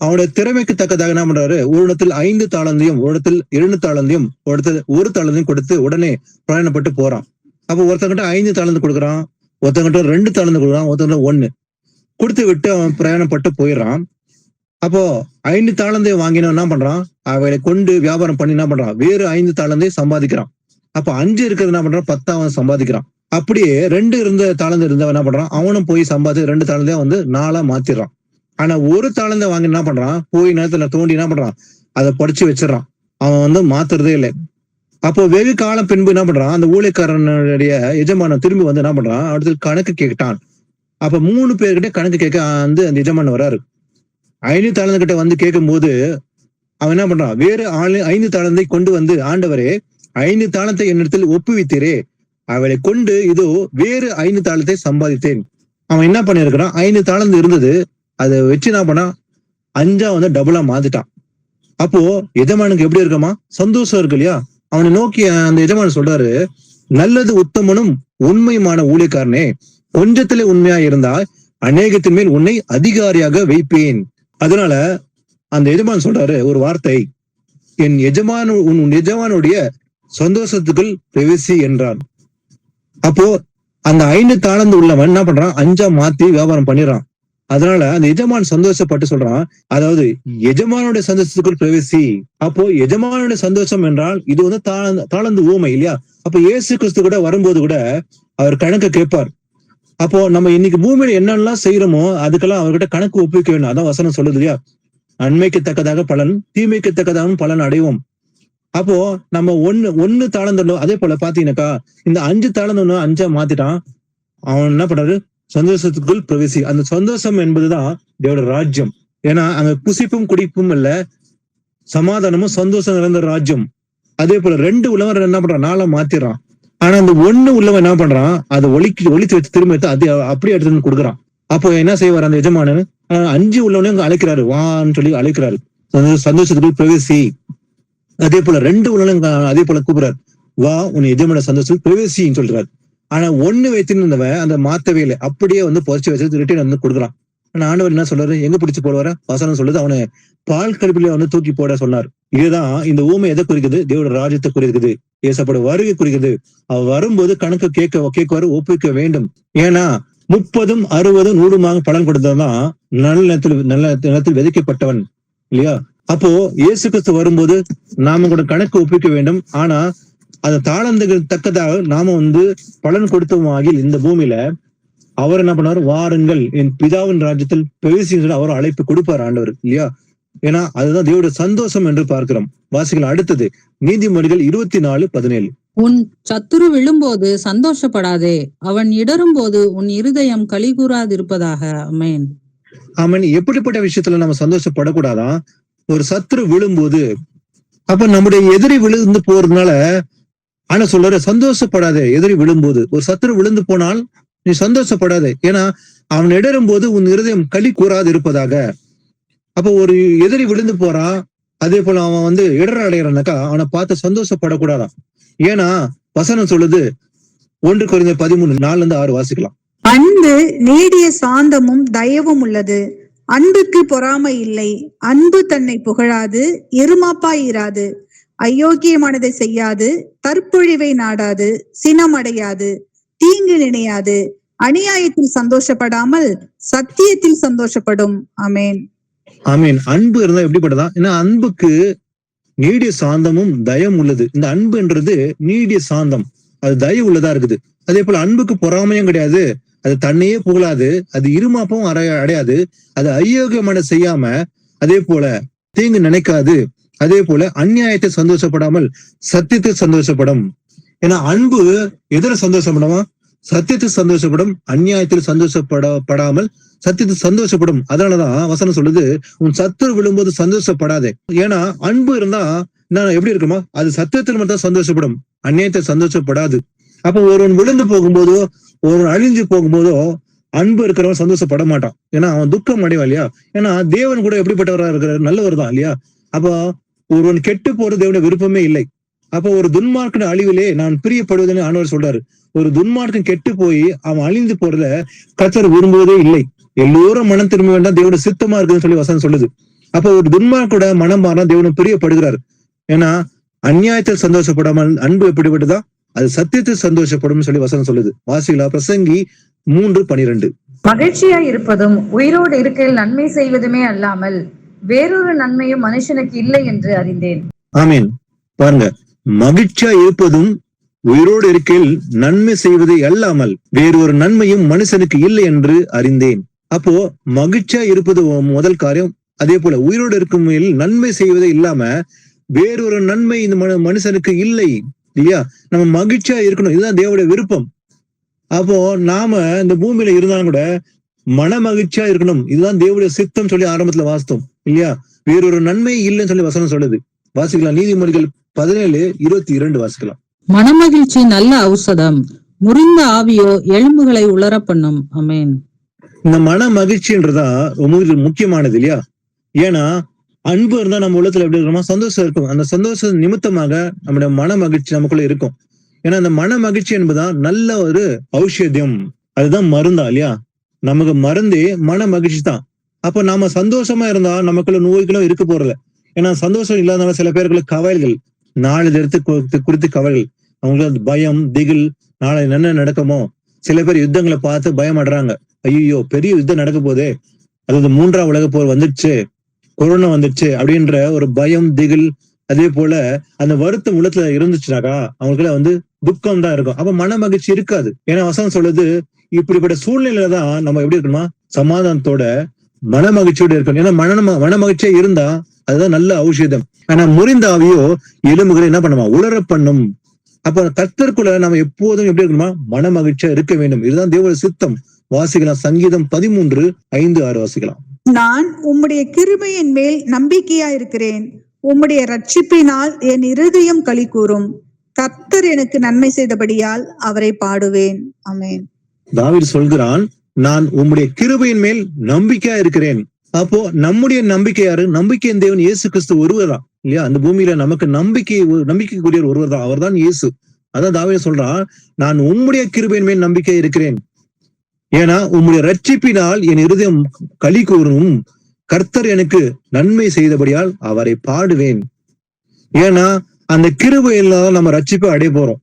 அவனுடைய திறமைக்கு தக்கதாக என்ன பண்றாரு, ஒரு இடத்தில் 5 தாளந்தையும், ஒரு இடத்தில் 2 தாளந்தையும், ஒரு இடத்துல 1 தாளந்தையும் கொடுத்து உடனே பிரயாணப்பட்டு போறான். அப்போ ஒருத்தங்கிட்ட 5 தாளந்து கொடுக்குறான், ஒருத்தங்கிட்ட 2 தாளந்து கொடுக்குறான், ஒருத்தங்கிட்ட 1 கொடுத்து விட்டு அவன் பிரயாணப்பட்டு போயிடுறான். அப்போ 5 தாளந்தை வாங்கினவன் என்ன பண்றான், அவளை கொண்டு வியாபாரம் பண்ணி என்ன பண்றான், வேறு 5 தாளந்தை சம்பாதிக்கிறான். அப்ப 5 இருக்கிறது என்ன பண்றான், 10 அவன் சம்பாதிக்கிறான். அப்படியே 2 இருந்த தாளந்து இருந்தவன் என்ன பண்றான், அவனும் போய் சம்பாதி 2 தாளந்தையா 4ஆ மாத்திடுறான். ஆனா 1 தாளந்தை வாங்கி என்ன பண்றான், போய் நேரத்துல தோண்டி என்ன பண்றான், அதை படிச்சு வச்சிடறான். அவன் மாத்துறதே இல்லை. அப்போ வெகு காலம் பின்பு என்ன பண்றான், அந்த ஊழியக்காரனுடைய எஜமானன் திரும்பி என்ன பண்றான், அடுத்து கணக்கு கேட்டான். அப்ப 3 பேர்கிட்ட கணக்கு கேட்க அந்த எஜமானன் வராரு. 5 தாளந்து கிட்ட கேட்கும் போது அவன் என்ன பண்றான், வேறு 5 தாளந்தை கொண்டு வந்து, ஆண்டவரே, 5 தாளத்தை என்னிடத்தில் ஒப்புவித்தீரே, அவளை கொண்டு இதோ வேறு 5 தாளத்தை சம்பாதித்தேன். அவன் என்ன பண்ணிருக்கிறான், 5 தாளந்து இருந்தது, அதை வச்சு என்ன பண்ணா 5ஆ டபுளா மாத்திட்டான். அப்போ எஜமானுக்கு எப்படி இருக்கமா, சந்தோஷம் இருக்கு இல்லையா. அவனை நோக்கி அந்த எஜமானன் சொல்றாரு, நல்லது, உத்தமனும் உண்மையுமான ஊழியக்காரனே, கொஞ்சத்திலே உண்மையா இருந்தால் அநேகத்தின் மேல் உன்னை அதிகாரியாக வைப்பேன். அதனால அந்த எஜமான் சொல்றாரு ஒரு வார்த்தை, உன் எஜமானுடைய சந்தோஷத்துக்குள் பிரவேசி என்றான். அப்போ அந்த 5 தாளந்து உள்ளவன் என்ன பண்றான், 5ஆ மாத்தி வியாபாரம் பண்ணிடுறான். அதனால அந்த எஜமான் சந்தோஷப்பட்டு சொல்றான், அதாவது எஜமானுடைய சந்தோஷத்துக்குள் பிரவேசி. அப்போ எஜமானுடைய சந்தோஷம் என்றால் இது தாளந்து ஊமை இல்லையா. அப்ப இயேசு கிறிஸ்து கூட வரும்போது கூட அவர் கணக்கு கேட்பார். அப்போ நம்ம இன்னைக்கு பூமியில என்னெல்லாம் செய்யறோமோ அதுக்கெல்லாம் அவர்கிட்ட கணக்கு ஒப்புவிக்க வேண்டும். அதான் வசனம் சொல்லுது இல்லையா, நன்மைக்கு தக்கதாக பலன், தீமைக்கு தக்கதாகவும் பலன் அடைவோம். அப்போ நம்ம ஒன்னு தாளந்தோ, அதே போல பாத்தீங்கன்னாக்கா இந்த 5 தாளந்து 5ஆ மாத்திட்டான். அவன் என்ன பண்றாரு, சந்தோஷத்துக்குள் பிரவேசி. அந்த சந்தோஷம் என்பதுதான் தேவட ராஜ்யம். ஏன்னா அங்க குசிப்பும் குடிப்பும் இல்ல, சமாதானமும் சந்தோஷம் நிறைந்த ராஜ்யம். அதே போல 2 உள்ளவன் என்ன பண்றான், 4ஆ மாத்திடுறான். ஆனா அந்த 1 உள்ளவன் என்ன பண்றான், அதை ஒழித்து வச்சு திரும்ப எடுத்து அது அப்படியே எடுத்துன்னு கொடுக்குறான். அப்போ என்ன செய்வார் அந்த எஜமானன், 5 உள்ளவனையும் அழைக்கிறாரு, வான்னு சொல்லி அழைக்கிறாரு. சந்தோஷத்துக்குள் பிரவேசி. அதே போல 2 உலகம் அதே போல கூப்பிடுறாரு, வா உன் எஜமான சந்தோஷத்தில் பிரவேசின்னு சொல்றாரு. ஆனா 1 வைத்திருந்தவன் அந்த மாத்தவே இல்லை, அப்படியே வந்து புதைச்சு வச்சு ரிட்டர்ன் வந்து கொடுக்குறான். ஆனா ஆண்டவர் என்ன சொல்றாரு, எங்க பிடிச்சு போடுவார வசனம் சொல்லுது, அவனை பால் கடுப்பில வந்து தூக்கி போட சொன்னார். இதுதான் இந்த ஊமை எதை குறிக்குது, தேவோட ராஜ்யத்தை குறிக்குது, ஏசப்பட வருகை குறிக்குது. அவர் வரும்போது கணக்கு கேட்குவாரு, ஒப்புவிக்க வேண்டும். ஏன்னா 30, 60, 100 பலன் கொடுத்ததான் நல்ல நிலத்தில் விதைக்கப்பட்டவன் இல்லையா. அப்போ இயேசு கிறிஸ்து வரும்போது நாம கூட கணக்கு ஒப்பிக்க வேண்டும். ஆனா அந்த தாளந்துக்கு தக்கதாக நாம வந்து பலன் கொடுத்தோமாகி இந்த பூமியில அவர் என்ன பண்ணாரு, வாருங்கள் என் பிதாவின் ராஜ்யத்தில் பிரவேசி அவர் அழைப்பு கொடுப்பார் ஆண்டவர் இல்லையா. ஏன்னா அதுதான் தேவனுடைய சந்தோஷம் என்று பார்க்கிறோம். வாசிகள் அடுத்தது நீதிமொழிகள் 24:17. உன் சத்துரு விழும்போது சந்தோஷப்படாதே, அவன் இடரும் போது உன் இருதயம் களிகூறாதிருப்பதாக. ஆமென். ஆமென். எப்படிப்பட்ட விஷயத்துல நம்ம சந்தோஷப்படக்கூடாதான், ஒரு சத்துரு விழும்போது, அப்ப நம்முடைய எதிரி விழுந்து போறதுனால ஆனா சொல்ற சந்தோஷப்படாதே. எதிரி விழும்போது, ஒரு சத்துரு விழுந்து போனால் நீ சந்தோஷப்படாதே, ஏன்னா அவன் இடரும் போது உன் இருதயம் களி கூறாது இருப்பதாக. அப்ப ஒரு எதிரி விழுந்து போறான், அதே போல அவன் வந்து இடர் அடைகிறானாக்கா அவனை பார்த்து சந்தோஷப்படக்கூடாதான். ஏன்னா வசனம் சொல்லுது, 1 கொரிந்தியர் 13:4-6 வாசிக்கலாம். அன்பு நீடிய சாந்தமும் தயவும் உள்ளது, அன்புக்கு பொறாமை இல்லை, அன்பு தன்னை புகழாது, இருமாப்பாயிராது, அயோக்கியமானதை செய்யாது, தற்பொழிவை நாடாது, சினமடையாது, தீங்கு நினையாது, அநியாயத்தில் சந்தோஷப்படாமல் சத்தியத்தில் சந்தோஷப்படும். ஆமென். ஆமீன். அன்பு இருந்தா எப்படிப்பட்டதா, ஏன்னா அன்புக்கு நீடிய சாந்தமும் தயம் உள்ளது. இந்த அன்புன்றது நீடிய சாந்தம், அது தய உள்ளதா இருக்குது. அதே போல அன்புக்கு பொறாமையும் கிடையாது, அது தன்னையே புகழாது, அது இருமாப்பும் அடையாது, அது ஐயோகியமான செய்யாம, அதே போல தீங்கு நினைக்காது, அதே போல அநியாயத்தை சந்தோஷப்படாமல் சத்தியத்தை சந்தோஷப்படும். ஏன்னா அன்பு எதிர சந்தோஷப்படுமா, சத்தியத்தில் சந்தோஷப்படும், அநியாயத்தில் சந்தோஷப்படாமல் சத்தியத்தில் சந்தோஷப்படும். அதனாலதான் வசனம் சொல்லுது, உன் சத்துரு விழும்போது சந்தோஷப்படாதே. ஏன்னா அன்பு இருந்தா நான் எப்படி இருக்குமா, அது சத்தியத்தில் மட்டும் சந்தோஷப்படும், அநியாயத்தை சந்தோஷப்படாது. அப்ப ஒருவன் விழுந்து போகும்போதோ ஒருவன் அழிஞ்சு போகும்போதோ அன்பு இருக்கிறவன் சந்தோஷப்பட மாட்டான், ஏன்னா அவன் துக்கம் அடைவான் இல்லையா. ஏன்னா தேவன் கூட எப்படிப்பட்டவரா இருக்கிறார், நல்லவர் தான் இல்லையா. அப்ப ஒருவன் கெட்டு போறது தேவனுடைய விருப்பமே இல்லை. அப்ப ஒரு துன்மார்க்கின் அழிவிலே நான் பிரியப்படுவதுன்னு ஆண்டவர் சொல்றாரு. ஒரு துன்மார்க்கன் கெட்டு போய் அவன் அழிந்து போறத கர்த்தர் விரும்புவதே இல்லை. எல்லோரும் மனம் திரும்ப வேண்டாம், தேவனுடைய சித்தமா இருக்குன்னு சொல்லி வசனம் சொல்லுது. அப்ப ஒரு துன்மார்க்கோட மனம் மாறினா தேவனும் பிரியப்படுகிறார். ஏன்னா அநியாயத்தில் சந்தோஷப்படாமல் அன்பு எப்படிப்பட்டதா, அது சத்தியத்தில் சந்தோஷப்படும் சொல்லி வசனம் சொல்லுது. வாசிகளா பிரசங்கி 3:12. மகிழ்ச்சியாய் இருப்பதும் உயிரோடு இருக்கையில் நன்மை செய்வதுமே அல்லாமல் வேறொரு நன்மையும் மனுஷனுக்கு இல்லை என்று அறிந்தேன். ஆமீன். பாருங்க, மகிழ்ச்சியா இருப்பதும் உயிரோடு இருக்கையில் நன்மை செய்வதை அல்லாமல் வேறொரு நன்மையும் மனுஷனுக்கு இல்லை என்று அறிந்தேன். அப்போ மகிழ்ச்சியா இருப்பது முதல் காரியம். அதே போல உயிரோடு இருக்கும் நன்மை செய்வதை இல்லாம வேறொரு நன்மை இந்த மனுஷனுக்கு இல்லை இல்லையா. நம்ம மகிழ்ச்சியா இருக்கணும், இதுதான் தேவனுடைய விருப்பம். அப்போ நாம இந்த பூமியில இருந்தாலும் கூட மன மகிழ்ச்சியா இருக்கணும், இதுதான் தேவனுடைய சித்தம் சொல்லி ஆரம்பத்துல வாசித்தோம் இல்லையா. வேறொரு நன்மை இல்லைன்னு சொல்லி வசனம் சொல்லுது. வாசிக்கலாம் நீதிமொழிகள் 17:22 வாசிக்கலாம். மனமகிழ்ச்சி நல்ல ஔஷதம், முறிந்த ஆவியோ எலும்புகளை உலர பண்ணும். ஆமென். இந்த மன மகிழ்ச்சின்றதா ரொம்ப முக்கியமானது இல்லையா. ஏன்னா அன்பு இருந்தா நம்ம உள்ளத்துல எப்படி இருக்கிறோமா, சந்தோஷம் இருக்கும். அந்த சந்தோஷ நிமித்தமாக நம்முடைய மன மகிழ்ச்சி நமக்குள்ள இருக்கும். ஏன்னா அந்த மன மகிழ்ச்சி என்பதுதான் நல்ல ஒரு ஔஷத்தியம், அதுதான் மருந்தா இல்லையா. நமக்கு மருந்தே மன மகிழ்ச்சி தான். அப்ப நாம சந்தோஷமா இருந்தா நமக்குள்ள நோய்களும் இருக்க போறல. ஏன்னா சந்தோஷம் இல்லாதனால சில பேருக்குள்ள கவலைகள், நாளை குறித்து கவலைகள், அவங்களுக்கு பயம், திகில், நாளை என்ன நடக்குமோ. சில பேர் யுத்தங்களை பார்த்து பயப்படுறாங்க, ஐயோ பெரிய யுத்தம் நடக்க போதே, அதாவது 3ஆம் உலக போர் வந்துடுச்சு, கொரோனா வந்துடுச்சு அப்படின்ற ஒரு பயம், திகில், அதே போல அந்த வருத்தம் உள்ளத்துல இருந்துச்சுனாக்கா அவங்களுக்குள்ள வந்து துக்கம் தான் இருக்கும். அப்ப மன மகிழ்ச்சி இருக்காது. ஏன்னா வசனம் சொல்லுது, இப்படிப்பட்ட சூழ்நிலையில தான் நம்ம எப்படி இருக்கணுமா, சமாதானத்தோட மன மகிழ்ச்சியோட இருக்கணும். ஏன்னா மன மகிழ்ச்சியா இருந்தா அதுதான் நல்ல ஔஷதம். ஆனா முறிந்த ஆவியோ எலும்புகளை என்ன பண்ணுமா, உலர பண்ணும். அப்ப கர்த்தருக்குள்ள நம்ம எப்போதும் எப்படி இருக்கணுமா, மன மகிழ்ச்சியா இருக்க வேண்டும். இதுதான் தேவனுடைய சித்தம். வாசிக்கலாம் சங்கீதம் 13:5-6 வாசிக்கலாம். நான் உம்முடைய கிருபையின் மேல் நம்பிக்கையா இருக்கிறேன், உம்முடைய ரட்சிப்பினால் என் இருதயம் களி கூறும், கர்த்தர் எனக்கு நன்மை செய்தபடியால் அவரை பாடுவேன். ஆமென். தாவீது சொல்கிறான், நான் உம்முடைய கிருபையின் மேல் நம்பிக்கையா இருக்கிறேன். அப்போ நம்முடைய நம்பிக்கை யாரு? நம்பிக்கையின் தேவன் இயேசு கிறிஸ்து ஒருவர் தான் இல்லையா? அந்த பூமியில நமக்கு நம்பிக்கைக்குரிய ஒருவர் தான், அவர் தான் இயேசு. அதான் தாவீது சொல்றான், நான் உம்முடைய கிருபையின் மேல் நம்பிக்கை இருக்கிறேன். ஏன்னா உம்முடைய ரட்சிப்பினால் என் இருதயம் களி கூறும். கர்த்தர் எனக்கு நன்மை செய்தபடியால் அவரை பாடுவேன். ஏன்னா அந்த கிருபையில நம்ம ரட்சிப்பை அடைய போறோம்.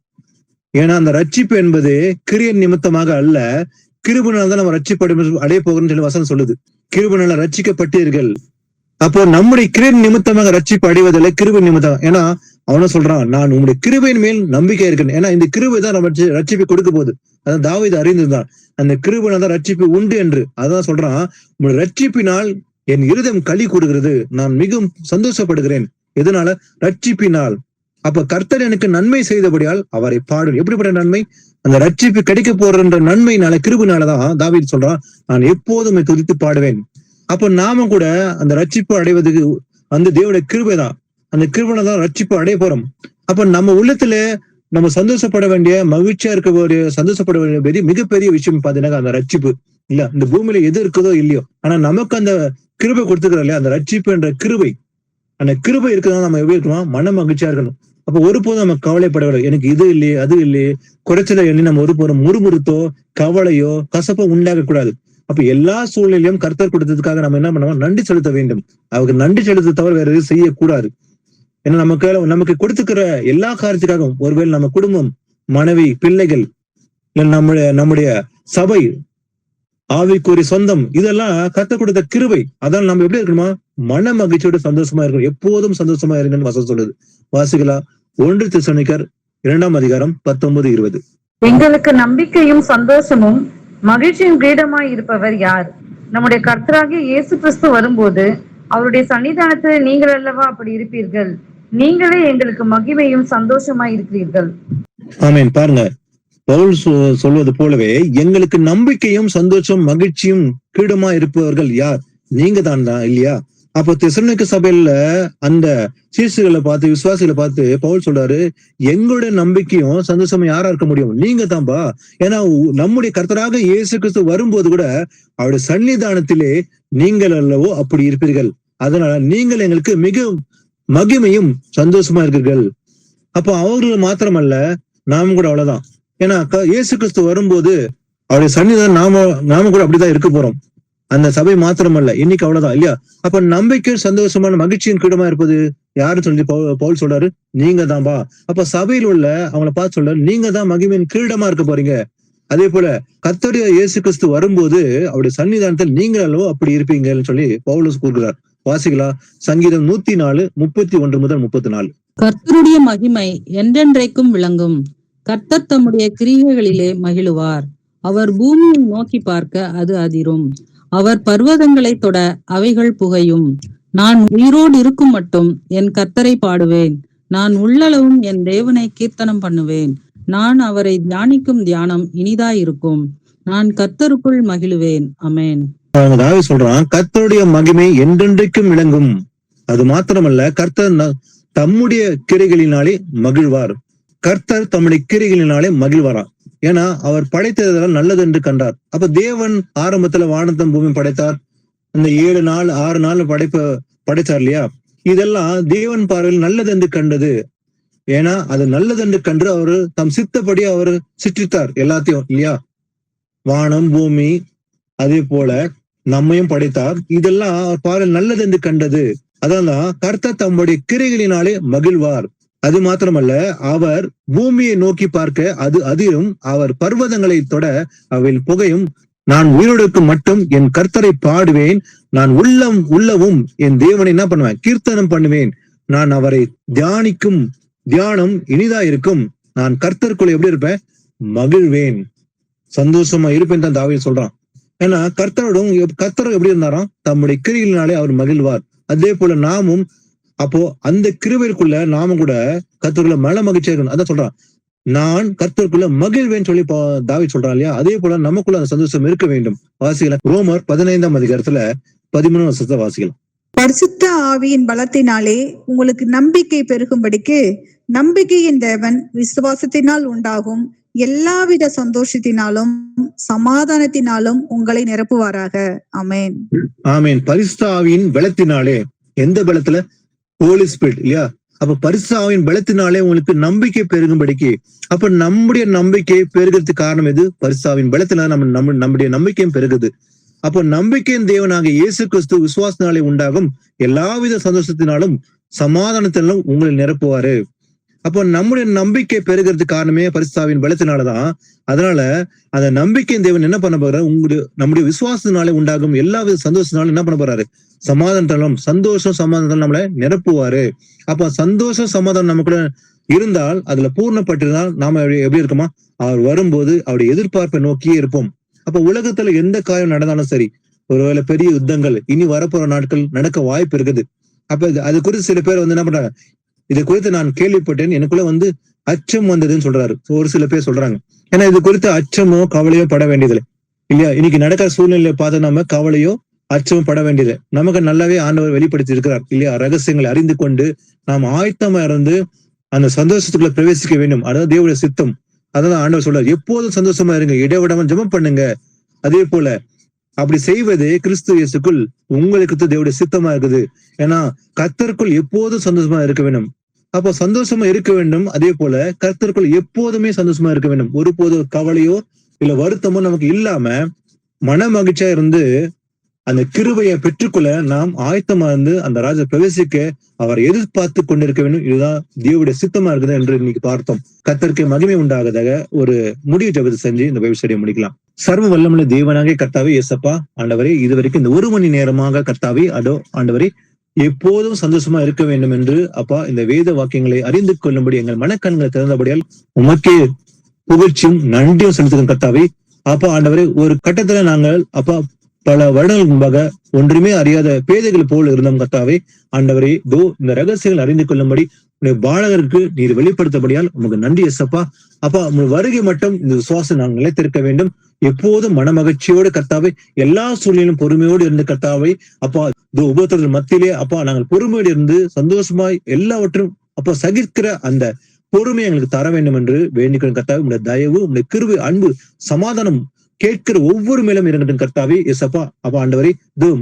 ஏன்னா அந்த ரட்சிப்பு என்பது கிரியன் நிமித்தமாக அல்ல, கிருபையினால தான் நம்ம ரட்சிப்பு அடைய போகிறோம்னு சொல்லி வசனம் சொல்லுது. கிருபையினால ரட்சிக்கப்பட்டீர்கள். அப்போ நம்முடைய கிரியன் நிமித்தமாக ரட்சிப்பு அடைவதில்லை, கிருபை நிமித்தம். ஏன்னா அவனும் சொல்றான், நான் உங்களுடைய கிருபையின் மேல் நம்பிக்கை இருக்கேன். ஏன்னா இந்த கிருபை தான் நம்ம ரட்சிப்பை கொடுக்க போகுது. அதான் தாவீது அறிந்திருந்தான், அந்த கிருபையினால் தான் ரட்சிப்பு உண்டு என்று. அதான் சொல்றான், உங்களுடைய ரட்சிப்பினால் என் இருதயம் களி கூறுகிறது, நான் மிகவும் சந்தோஷப்படுகிறேன். எதனால? ரட்சிப்பினால். அப்ப கர்த்தர் எனக்கு நன்மை செய்தபடியால் அவரை பாடு. எப்படிப்பட்ட நன்மை? அந்த ரட்சிப்பு கிடைக்க போற நன்மையினால, கிருபையினாலதான் தாவீது சொல்றான், நான் எப்போதும் துதித்து பாடுவேன். அப்ப நாம கூட அந்த ரட்சிப்பு அடைவதுக்கு அந்த தேவனுடைய கிருபை தான், அந்த கிருபையினால தான் ரட்சிப்பு அடைய போறோம். அப்ப நம்ம உள்ளத்துல நம்ம சந்தோஷப்பட வேண்டிய, மகிழ்ச்சியா இருக்க வேண்டிய, சந்தோஷப்பட வேண்டிய மிகப்பெரிய விஷயம் பாத்தீங்கன்னா அந்த ரட்சிப்பு இல்ல. இந்த பூமியில எது இருக்குதோ இல்லையோ, ஆனா நமக்கு அந்த கிருபை கொடுத்துக்கிறோம் இல்லையா, அந்த ரட்சிப்பு என்ற கிருபை, அந்த கிருபை இருக்குதான் நம்ம எப்படி இருக்கணும்? மன மகிழ்ச்சியா இருக்கணும். அப்ப ஒருபோதும் நம்ம கவலைப்படவில்லை, எனக்கு இது இல்லையே அது இல்லையே குறைச்சல எண்ணி நம்ம ஒருபோதும் முறுமுறுத்தோ கவலையோ கசப்போ உண்டாக கூடாது. அப்ப எல்லா சூழ்நிலையும் கர்த்தர் கொடுத்ததுக்காக நம்ம என்ன பண்ணுவோம்? நன்றி செலுத்த வேண்டும். அவருக்கு நன்றி செலுத்த தவிர வேற எதுவும் செய்யக்கூடாது. ஏன்னா நமக்கு கொடுத்துக்கிற எல்லா காரியத்துக்காகவும், ஒருவேளை நம்ம குடும்பம், மனைவி, பிள்ளைகள், இல்ல நம்முடைய சபை, ஆவிக்குரிய சொந்தம், இதெல்லாம் கர்த்தர் கொடுத்த கிருபை. அதான் நம்ம எப்படி இருக்கணுமா? மன மகிழ்ச்சியோட சந்தோஷமா இருக்கணும். எப்போதும் சந்தோஷமா இருங்கன்னு வசனம் சொல்லுது. வாசிகளா 1 தெசலோனிக்கர் 2ஆம் அதிகாரம் 19-20. எங்களுக்கு நம்பிக்கையும் சந்தோஷமும் மகிழ்ச்சியும் கிரீடமாய் இருப்பவர் யார்? நம்முடைய கர்த்தராகிய இயேசு கிறிஸ்து வரும்போது அவருடைய சன்னிதானத்தில் நீங்கள் அல்லவா அப்படி இருப்பீர்கள். நீங்களே எங்களுக்கு மகிமையும் சந்தோஷமாய் இருக்கிறீர்கள். ஆமென். பாருங்க, பவுல் சொல்வது போலவே எங்களுக்கு நம்பிக்கையும் சந்தோஷம் மகிழ்ச்சியும் கிரீடமா இருப்பவர்கள் யார்? நீங்க தான் இல்லையா? அப்போ தெசலோனிக்க சபையில அந்த சீசுகளை பார்த்து, விசுவாசிகளை பார்த்து பவுல் சொல்றாரு, எங்களுடைய நம்பிக்கையும் சந்தோஷமும் யாரா இருக்க முடியும்? நீங்க தான்பா. ஏன்னா நம்முடைய கர்த்தராக இயேசு கிறிஸ்து வரும்போது கூட அவருடைய சன்னிதானத்திலே நீங்கள் அல்லவோ அப்படி இருப்பீர்கள். அதனால நீங்கள் எங்களுக்கு மிக மகிமையும் சந்தோஷமா இருக்கிறீர்கள். அப்போ அவர்கள் மாத்திரமல்ல, நாம கூட அவ்வளவுதான். ஏன்னா இயேசு கிறிஸ்து வரும்போது அவருடைய சன்னிதானம் நாம கூட அப்படிதான் இருக்க போறோம். அந்த சபை மாத்திரமல்ல, இன்னைக்கு அவ்வளவுதான் இல்லையா? அப்ப நம்பிக்கை சந்தோஷமான மகிழ்ச்சியின் கிடமா இருப்பது யாருன்னு சொல்லி பவுல் சொல்றாரு, நீங்க தான்பா. அப்ப சபையில் உள்ள அவங்கள பார்த்து சொல்றாரு, நீங்க தான் மகிமையின் கிரீடமா இருக்க போறீங்க. அதே போல கர்த்தருடைய இயேசு கிறிஸ்து வரும்போது அவருடைய சன்னிதானத்தில் நீங்கள் அல்லவோ அப்படி இருப்பீங்கன்னு சொல்லி பவுலஸ் கூறுகிறார். வாசிகளா சங்கீதம் 104 31 முதல் 34. கர்த்தருடைய மகிமை என்றென்றைக்கும் விளங்கும். கர்த்தர் தம்முடைய கிரியைகளிலே மகிழுவார். அவர் பூமியை நோக்கி பார்க்க அது அதிரும். அவர் பர்வதங்களை தொட அவைகள் புகையும். நான் உயிரோடு இருக்கும் மட்டும் என் கர்த்தரை பாடுவேன். நான் உள்ளளவும் என் தேவனை கீர்த்தனம் பண்ணுவேன். நான் அவரை தியானிக்கும் தியானம் இனிதாயிருக்கும். நான் கர்த்தருக்குள் மகிழுவேன். அமேன். தாவீது சொல்றான், கர்த்தருடைய மகிமை என்றென்றைக்கும் விளங்கும். அது மாத்திரமல்ல, கர்த்தர் தம்முடைய கிரைகளினாலே மகிழ்வார். கர்த்தர் தம்முடைய கிரைகளினாலே மகிழ்வாராம். ஏன்னா அவர் படைத்ததெல்லாம் நல்லது என்று கண்டார். அப்ப தேவன் ஆரம்பத்துல வானத்தம் பூமி படைத்தார். அந்த 7 நாள் 6 நாள் படைத்தார் இல்லையா? இதெல்லாம் தேவன் பார்வையில் நல்லது என்று கண்டது. ஏன்னா அது நல்லது என்று கண்டு அவரு தம் சித்தப்படி அவர் சிற்றித்தார் எல்லாத்தையும் இல்லையா? வானம், பூமி, அதே போல நம்மையும் படைத்தார். இதெல்லாம் அவர் பார்வையில் நல்லது என்று கண்டது. அதான் கர்த்தர் தம்முடைய கிரைகளினாலே மகிழ்வார். அது மாத்திரமல்ல, அவர் பூமியை நோக்கி பார்க்க அது அதிரும். அவர் பர்வதங்களை தொட அவையில் புகையும். நான் உயிரோடுக்கு மட்டும் என் கர்த்தரை பாடுவேன். நான் உள்ளவும் என் தேவனை என்ன பண்ணுவேன்? கீர்த்தனம் பண்ணுவேன். நான் அவரை தியானிக்கும் தியானம் இனிதா இருக்கும். நான் கர்த்தருக்குள்ள எப்படி இருப்பேன்? மகிழ்வேன், சந்தோஷமா இருப்பேன் தான் தாவீது சொல்றான். ஏன்னா கர்த்தர் எப்படி இருந்தாராம்? தம்முடைய கிரியினாலே அவர் மகிழ்வார். அதே போல நாமும் அப்போ அந்த கிருபைக்குள்ள நாம கூட கர்த்தருக்குள்ள மன மகிழ்ச்சியா இருக்கணும். அதான் சொல்றான், நான் கர்த்தருக்குள்ள மகிழ்வேன்னு சொல்லி தாவீது சொல்றான் இல்லையா? அதே போல நமக்குள்ள அந்த சந்தோஷம் இருக்க வேண்டும். வாசிக்கலாம் ரோமர் 15ஆம் அதிகாரத்துல 13 வருஷத்தை வாசிக்கலாம். பரிசுத்த ஆவியின் பலத்தினாலே உங்களுக்கு நம்பிக்கை பெருகும்படிக்கு நம்பிக்கையின் தேவன் விசுவாசத்தினால் உண்டாகும் எல்லாவித சந்தோஷத்தினாலும் சமாதானத்தினாலும் உங்களை நிரப்புவாராக. ஆமென். ஆமீன். பரிசுத்த ஆவியின் பலத்தினாலே, எந்த பலத்துல? ஹோலி ஸ்பிரிட் இல்லையா? அப்ப பரிசுத்த ஆவியின் பலத்தினாலே உங்களுக்கு நம்பிக்கை பெருகும்படிக்கு, அப்ப நம்முடைய நம்பிக்கை பெருகிறதுக்கு காரணம் எது? பரிசுத்த ஆவியின் பலத்தினால நம்முடைய நம்பிக்கையும் பெருகுது. அப்போ நம்பிக்கையின் தேவனாக இயேசு கிறிஸ்து விசுவாசத்தினாலே உண்டாகும் எல்லாவித சந்தோஷத்தினாலும் சமாதானத்தினாலும் உங்களை நிரப்புவாரு. அப்போ நம்முடைய நம்பிக்கை பெருகிறதுக்கு காரணமே பரிசுத்தாவின் பலத்தினாலதான். அதனால அந்த நம்பிக்கையின் தேவன் என்ன பண்ண போறாரு? நம்முடைய விசுவாசத்தினாலே உண்டாகும் எல்லாவித சந்தோஷத்தினாலும் என்ன பண்ண போறாரு? சமாதானத்தாலும் சந்தோஷம் சமாதானத்தாலும் நம்மளை நிரப்புவாரு. அப்ப சந்தோஷம் சமாதானம் நமக்குள்ள இருந்தால், அதுல பூர்ணப்பட்டிருந்தால் நாம எப்படி இருக்குமா? அவர் வரும்போது அவருடைய எதிர்பார்ப்பை நோக்கியே இருப்போம். அப்ப உலகத்துல எந்த காயம் நடந்தாலும் சரி, ஒருவேளை பெரிய யுத்தங்கள் இனி வரப்போற நாட்கள் நடக்க வாய்ப்பு இருக்குது. அப்ப அது குறித்து சில பேர் என்ன பண்றாங்க? இது குறித்து நான் கேள்விப்பட்டேன், எனக்குள்ள அச்சம் வந்ததுன்னு சொல்றாரு. ஒரு சில பேர் சொல்றாங்க. ஏன்னா இது குறித்து அச்சமோ கவலையோ பட வேண்டியதில்லை இல்லையா? இன்னைக்கு நடக்கிற சூழ்நிலையை பார்த்து நம்ம கவலையோ அச்சமும் பட வேண்டியது. நமக்கு நல்லாவே ஆண்டவர் வெளிப்படுத்தி இருக்கிறார் இல்லையா? ரகசியங்களை அறிந்து கொண்டு நாம் ஆயத்தமா இருந்து அந்த சந்தோஷத்துக்குள்ள பிரவேசிக்க வேண்டும். அதாவது தேவனுடைய சித்தம். அதான் ஆண்டவர் சொல்றாரு, எப்போதும் சந்தோஷமா இருங்க, இடைவிடாம ஜெபம் பண்ணுங்க. அதே போல அப்படி செய்வது கிறிஸ்து இயேசுக்குள் உங்களுக்கு தேவனுடைய சித்தமா இருக்குது. ஏன்னா கர்த்தருக்குள் எப்போதும் சந்தோஷமா இருக்க வேண்டும். அப்போ சந்தோஷமா இருக்க வேண்டும். அதே போல கர்த்தருக்குள் எப்போதுமே சந்தோஷமா இருக்க வேண்டும். ஒருபோதும் கவலையோ இல்ல வருத்தமோ நமக்கு இல்லாம மன மகிழ்ச்சியா இருந்து அந்த கிருபையை பெற்றுக்கொள்ள நாம் ஆயத்தமா இருந்து அந்த ராஜா பிரவேசிக்க அவர் எதிர்பார்த்து கொண்டிருக்க வேண்டும். இதுதான் தேவனுடைய சித்தமா இருக்குது என்று இன்னைக்கு பார்த்தோம். கர்த்தருக்கு மகிமை உண்டாகதாக ஒரு முடிவு ஜெபத்தை செஞ்சு இந்த பைபிள் ஸ்டடியை முடிக்கலாம். சர்வ வல்லமுள்ள தேவனாக கர்த்தாவே இயேசப்பா ஆண்டவரே, இதுவரைக்கும் இந்த 1 மணி நேரமாக கர்த்தாவே ஆண்டவரே எப்போதும் சந்தோஷமா இருக்க வேண்டும் என்று அப்பா இந்த வேத வாக்கியங்களை அறிந்து கொள்ளும்படி எங்கள் மனக்கண்களை திறந்தபடியால் உமக்கே புகழ்ச்சியும் நன்றியும் செலுத்துகிறோம் கர்த்தாவே. அப்பா ஆண்டவரே, ஒரு கட்டத்துல நாங்கள் அப்பா பல வருடங்கள் முன்பாக ஒன்றுமே அறியாத பேதைகள் போல் இருந்தோம் கர்த்தாவே. ஆண்டவரே, இந்த ரகசியங்கள் அறிந்து கொள்ளும்படி உங்களுடைய பாலகருக்கு நீர் வெளிப்படுத்தபடியால் உமக்கு நன்றி இயேசப்பா. அப்பா உங்கள் வருகை மட்டும் இந்த விசுவாசம் நாங்கள் நிலைத்திருக்க வேண்டும். எப்போதும் மனமகிழ்ச்சியோடு கர்த்தாவே, எல்லா சூழ்நிலையிலும் பொறுமையோடு இருந்து கர்த்தாவை அப்பா உபத்திரத்தின் மத்தியிலே அப்பா நாங்கள் பொறுமையோடு இருந்து சந்தோஷமாய் எல்லாவற்றும் அப்பா சகிக்கிற அந்த பொறுமையை எங்களுக்கு தர வேண்டும் என்று வேண்டிக்கிறோம் கர்த்தாவே. உங்களுடைய தயவு, உங்களுடைய கிருபை, அன்பு, சமாதானம் கேட்கிற ஒவ்வொரு மேலும் இருக்கட்டும் கர்த்தாவே. எசப்பா அப்பா ஆண்டவரே,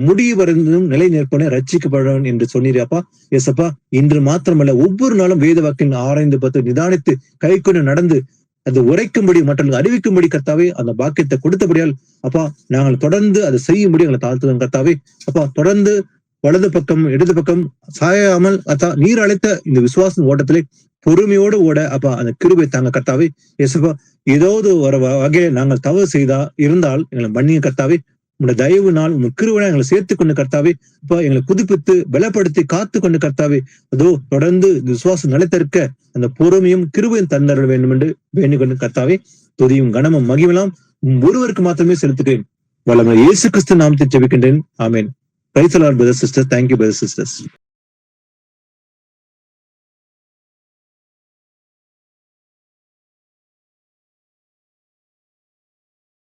முடிவு வரைந்தும் நிலை நிற்பன ரட்சிக்கப்படும் என்று சொன்னீரப்பா. எசப்பா, இன்று மாத்திரமல்ல ஒவ்வொரு நாளும் வேத வாக்கில் ஆராய்ந்து பார்த்து நிதானித்து கை கொண்டு நடந்து அது உரைக்கும்படி மற்றவர்களுக்கு அறிவிக்கும்படி கர்த்தாவே அந்த பாக்கியத்தை கொடுத்தபடியால் அப்பா நாங்கள் தொடர்ந்து அதை செய்யும்படி எங்களை தாழ்த்துவோம் கர்த்தாவே. அப்பா தொடர்ந்து வலது பக்கம் இடது பக்கம் சாயாமல் நீர் அழைத்த இந்த விசுவாச ஓட்டத்திலே பொறுமையோடு ஓட அப்பா அந்த கிருபை தாங்க கர்த்தாவே. எசப்பா, ஏதாவது ஒரு வகையை நாங்கள் தவறு இருந்தால் எங்களை மன்னிய கர்த்தாவே. உங்களுடைய தயவு நாள் உங்க கிருபை எங்களை சேர்த்து கொண்டு கர்த்தாவே. அப்ப எங்களை புதுப்பித்து பலப்படுத்தி காத்து கொண்டு கர்த்தாவே. தொடர்ந்து விசுவாசம் நிலைத்திருக்க அந்த பொறுமையும் கிருபையும் தந்தர வேண்டும் என்று வேண்டிக் கொண்டு கர்த்தாவே. துதியும் கனமும் மகிழலாம் ஒருவருக்கு மாத்திரமே செலுத்துகிறேன். வல்லமை இயேசு கிறிஸ்து நாமத்தில் ஜெபிக்கின்றேன். ஆமென். Praise the Lord brothers sisters. Thank you brothers sisters.